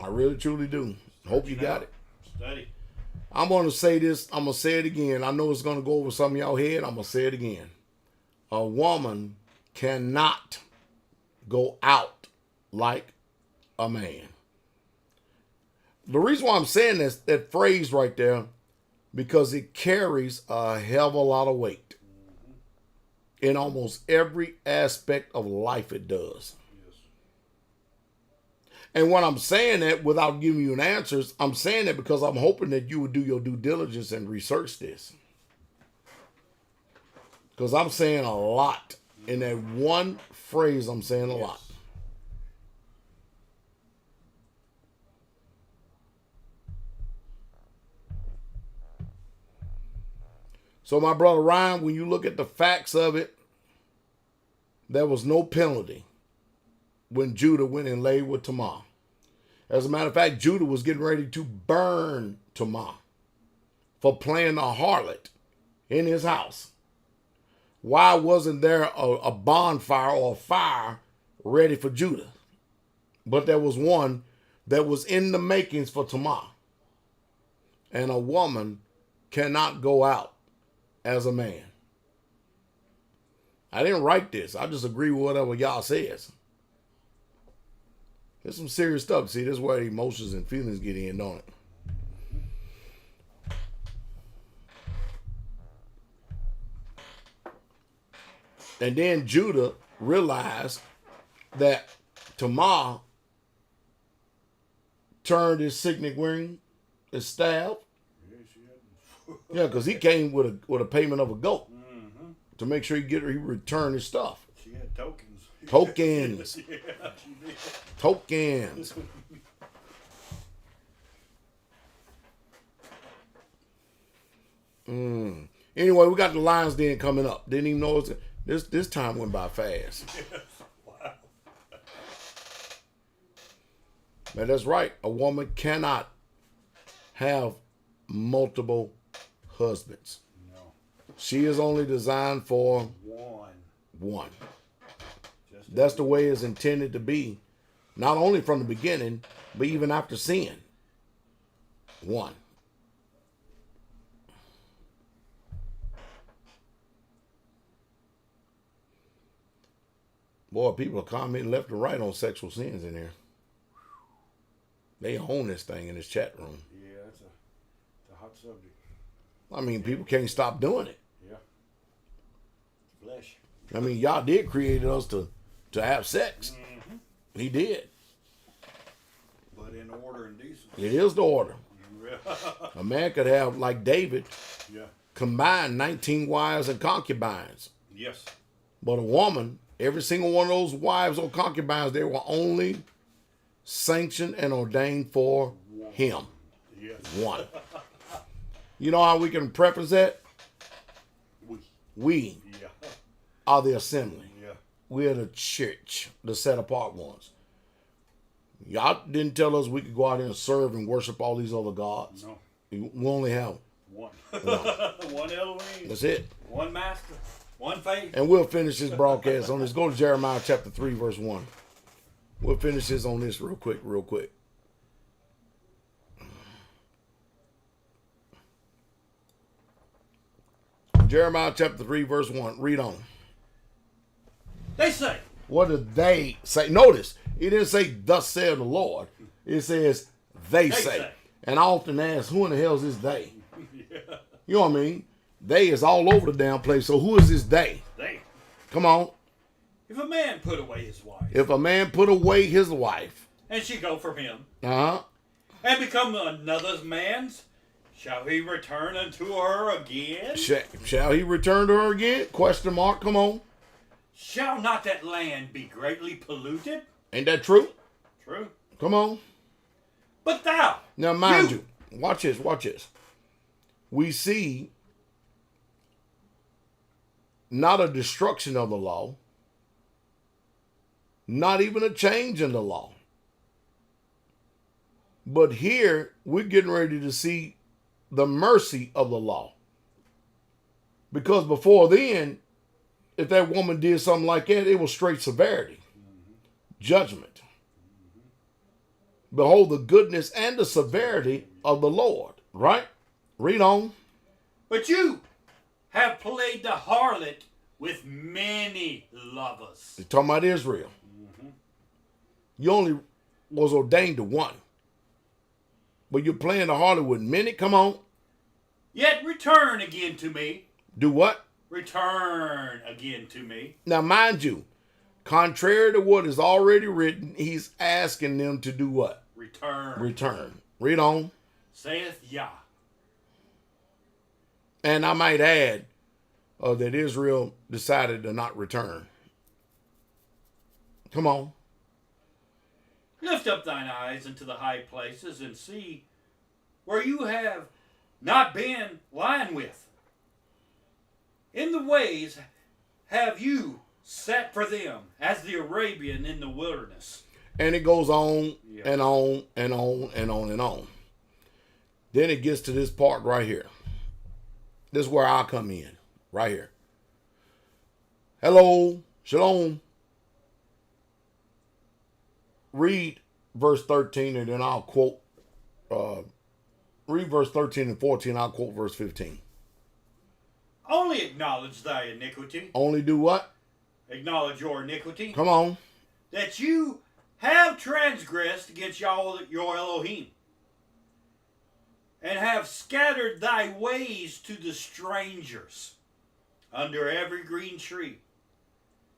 I really, truly do. Hope you got it. Study. I'm going to say this. I'm going to say it again. I know it's going to go over some of y'all head. I'm going to say it again. A woman cannot go out like a man. The reason why I'm saying this, that phrase right there, because it carries a hell of a lot of weight. In almost every aspect of life it does. And when I'm saying that without giving you an answer, I'm saying that because I'm hoping that you would do your due diligence and research this. Because I'm saying a lot. In that one phrase, I'm saying a lot. So my brother Ryan, when you look at the facts of it, there was no penalty when Judah went and lay with Tamar. As a matter of fact, Judah was getting ready to burn Tamar for playing a harlot in his house. Why wasn't there a bonfire or a fire ready for Judah? But there was one that was in the makings for Tamar. And a woman cannot go out as a man. I didn't write this. I just agree with whatever y'all says. There's some serious stuff. See, this is where emotions and feelings get in, don't it? And then Judah realized that Tamar turned his signet ring, his staff. Yeah, because he came with a payment of a goat to make sure he returned his stuff. She had tokens. Tokens. Yeah, she did. Tokens. Anyway, we got the Lions Den coming up. Didn't even know it was, this time went by fast. Wow. Man, that's right. A woman cannot have multiple husbands. No. She is only designed for one. That's the way it's intended to be. Not only from the beginning, but even after sin. One. Boy, people are commenting left and right on sexual sins in here. They own this thing in this chat room. Yeah, it's a hot subject. I mean, people can't stop doing it. Yeah. Flesh. I mean, y'all did create us to have sex. Mm-hmm. He did. But in order and decency. It is the order. Yeah. A man could have, like David, Yeah. combined 19 wives and concubines. Yes. But a woman, every single one of those wives or concubines, they were only sanctioned and ordained for him. Yes. One. You know how we can preference that? We Yeah. are the assembly. Yeah. We are the church, the set apart ones. Y'all didn't tell us we could go out here and serve and worship all these other gods. No. We only have One. one. One Elohim. That's it. One master, one faith. And we'll finish this broadcast on this. Go to Jeremiah chapter 3, verse 1. We'll finish this on this real quick. Jeremiah chapter 3, verse 1. Read on. They say, What did they say? Notice, it didn't say, thus said the Lord. It says, they say. And I often ask, who in the hell is this they? Yeah. You know what I mean? They is all over the damn place. So who is this they? They. Come on. if a man put away his wife If a man put away his wife and she go from him, Uh-huh. and become another man's, shall he return unto her again? Shall he return to her again? Question mark. Come on. Shall not that land be greatly polluted? Ain't that true? True. Come on. But thou, Now, mind you, watch this, watch this. We see not a destruction of the law, not even a change in the law. But here, we're getting ready to see the mercy of the law. Because before then, if that woman did something like that, it was straight severity, judgment. Behold the goodness and the severity of the Lord. Right? Read on. but you have played the harlot with many lovers. You're talking about Israel. You only was ordained to one. But you're playing the harlot with many. Come on. Yet return again to me. Do what? Return again to me. Now, mind you, contrary to what is already written, he's asking them to do what? Return. Return. Read on. Saith Yah. And I might add that Israel decided to not return. Come on. Lift up thine eyes into the high places and see where you have not been lying with. In the ways have you sat for them as the Arabian in the wilderness. And it goes on Yeah. and on and on and on and on. Then it gets to this part right here. This is where I come in. Right here. Hello. Shalom. Read verse 13 and then I'll quote. Read verse 13 and 14. I'll quote verse 15. Only acknowledge thy iniquity. Only do what? Acknowledge your iniquity. Come on. That you have transgressed against Yahweh your Elohim. And have scattered thy ways to the strangers under every green tree.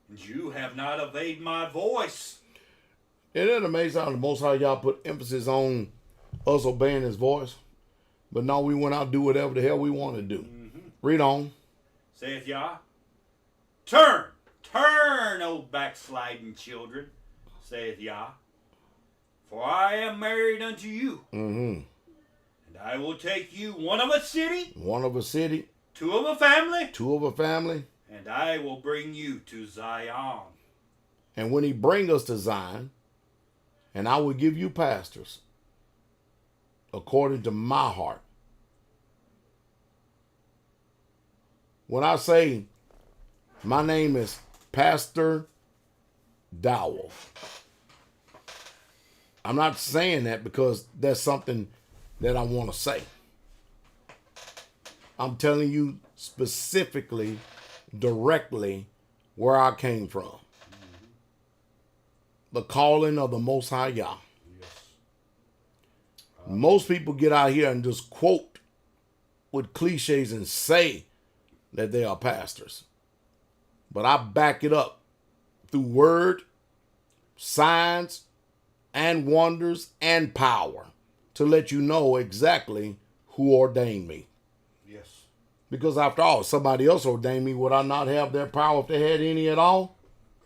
And you have not obeyed my voice. Isn't it amazing how the Most High y'all put emphasis on us obeying his voice? But now we went out and do whatever the hell we want to do. Read on. Saith Yah, turn, O backsliding children, saith Yah, for I am married unto you. And I will take you one of a city, One of a city, two of a family, two of a family. and I will bring you to Zion. And when he bring us to Zion, and I will give you pastors according to my heart. When I say my name is Pastor Dowell, I'm not saying that because that's something that I want to say. I'm telling you specifically, directly, where I came from. The calling of the Most High Yah. Most people get out here and just quote with cliches and say that they are pastors. But I back it up through word, signs, and wonders, and power to let you know exactly who ordained me. Yes. Because after all, somebody else ordained me. Would I not have their power if they had any at all?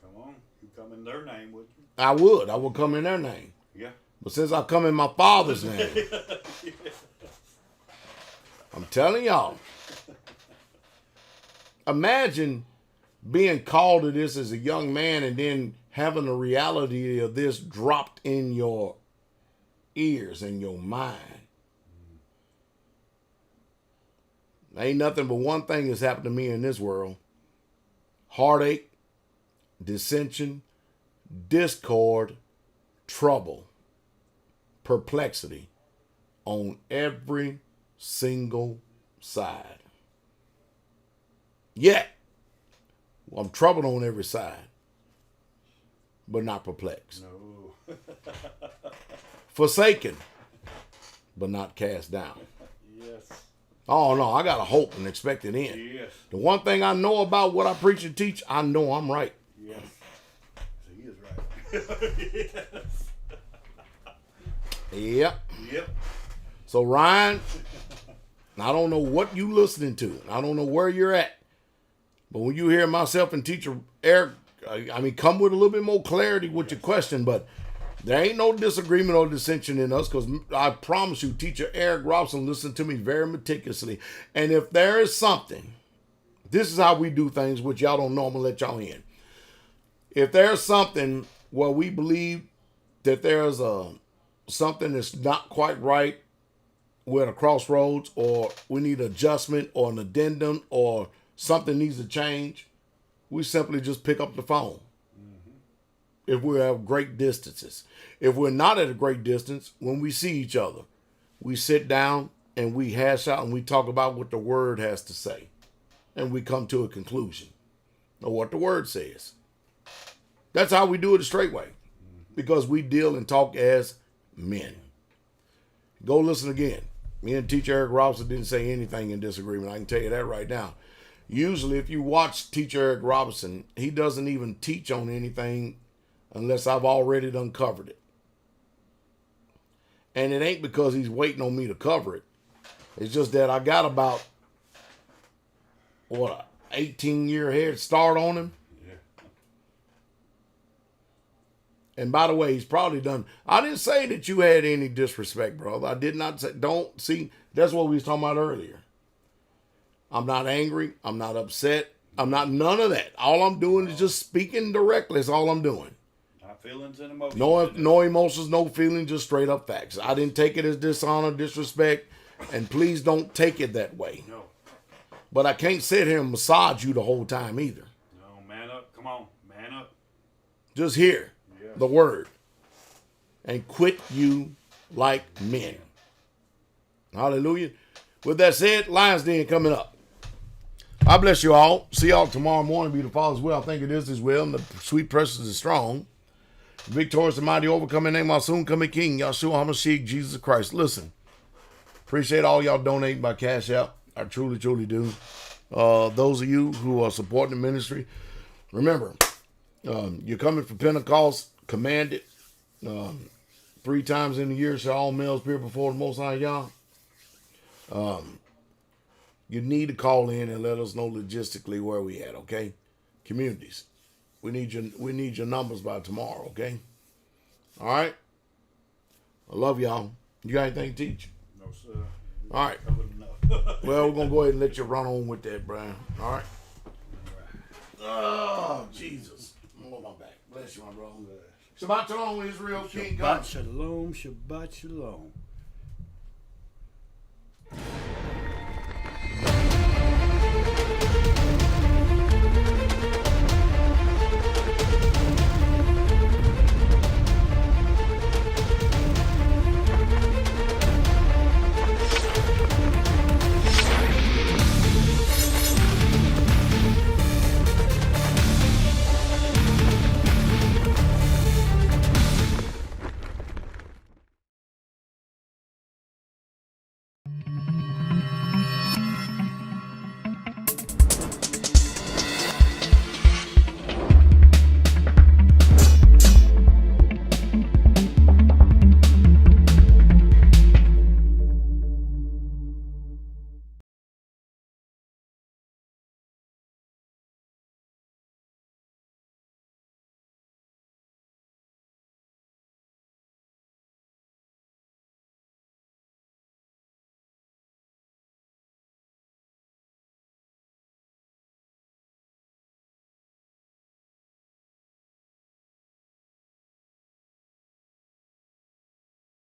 Come on. You come in their name, would you? I would. I would come in their name. Yeah. But since I come in my Father's name, I'm telling y'all, imagine being called to this as a young man and then having the reality of this dropped in your ears and your mind. Ain't nothing but one thing that's happened to me in this world. Heartache, dissension, discord, trouble, perplexity on every single side. Yet, I'm troubled on every side, but not perplexed. No. Forsaken, but not cast down. Yes. Oh no, I got a hope and expected end. Yes. The one thing I know about what I preach and teach, I know I'm right. Yes. So he is right. Yes. Yep. Yep. So Ryan, I don't know what you listening to. I don't know where you're at. But when you hear myself and teacher Eric, I mean, come with a little bit more clarity with your question. But there ain't no disagreement or dissension in us, because I promise you, teacher Eric Robinson listened to me very meticulously. And if there is something, this is how we do things, which y'all don't know, I'm going to let y'all in. If there's something where we believe that there's something that's not quite right, we're at a crossroads, or we need adjustment or an addendum, or something needs to change, we simply just pick up the phone. If we have great distances. If we're not at a great distance, when we see each other, we sit down and we hash out and we talk about what the word has to say. And we come to a conclusion of what the word says. That's how we do it a straight way. Because we deal and talk as men. Go listen again. Me and teacher Eric Robinson didn't say anything in disagreement. I can tell you that right now. Usually if you watch teacher Eric Robinson, he doesn't even teach on anything unless I've already done covered it. And it ain't because he's waiting on me to cover it. It's just that I got about, what, a 18-year head start on him. Yeah. And by the way, he's probably done. I didn't say that you had any disrespect, brother. I did not say, don't see, that's what we was talking about earlier. I'm not angry. I'm not upset. I'm not none of that. All I'm doing is just speaking directly. That's all I'm doing. Not feelings and emotions. No emotions, no feelings, just straight up facts. I didn't take it as dishonor, disrespect, and please don't take it that way. No. But I can't sit here and massage you the whole time either. No, man up. Come on. Man up. Just hear Yes. the word and quit you like men. Hallelujah. With that said, Lions Den coming up. I bless you all. See y'all tomorrow morning. Be the Father's will. I think it is as well. And the sweet presence is strong. Victorious and mighty overcoming name, our soon coming King, Yahshua HaMashiach, Jesus Christ. Listen, appreciate all y'all donating by Cash App. I truly, truly do. Those of you who are supporting the ministry, remember, you're coming for Pentecost, command it. 3 times in the year shall all males appear before the Most High Yah. You need to call in and let us know logistically where we at, okay? Communities. We need your numbers by tomorrow, okay? All right? I love y'all. You got anything to teach? No, sir. All right. Covered enough. Well, we're going to go ahead and let you run on with that, Brian. All right? Oh, Jesus. I'm on my back. Bless you, my brother. Shabbat shalom, Israel, King God. Shabbat shalom. Shabbat shalom.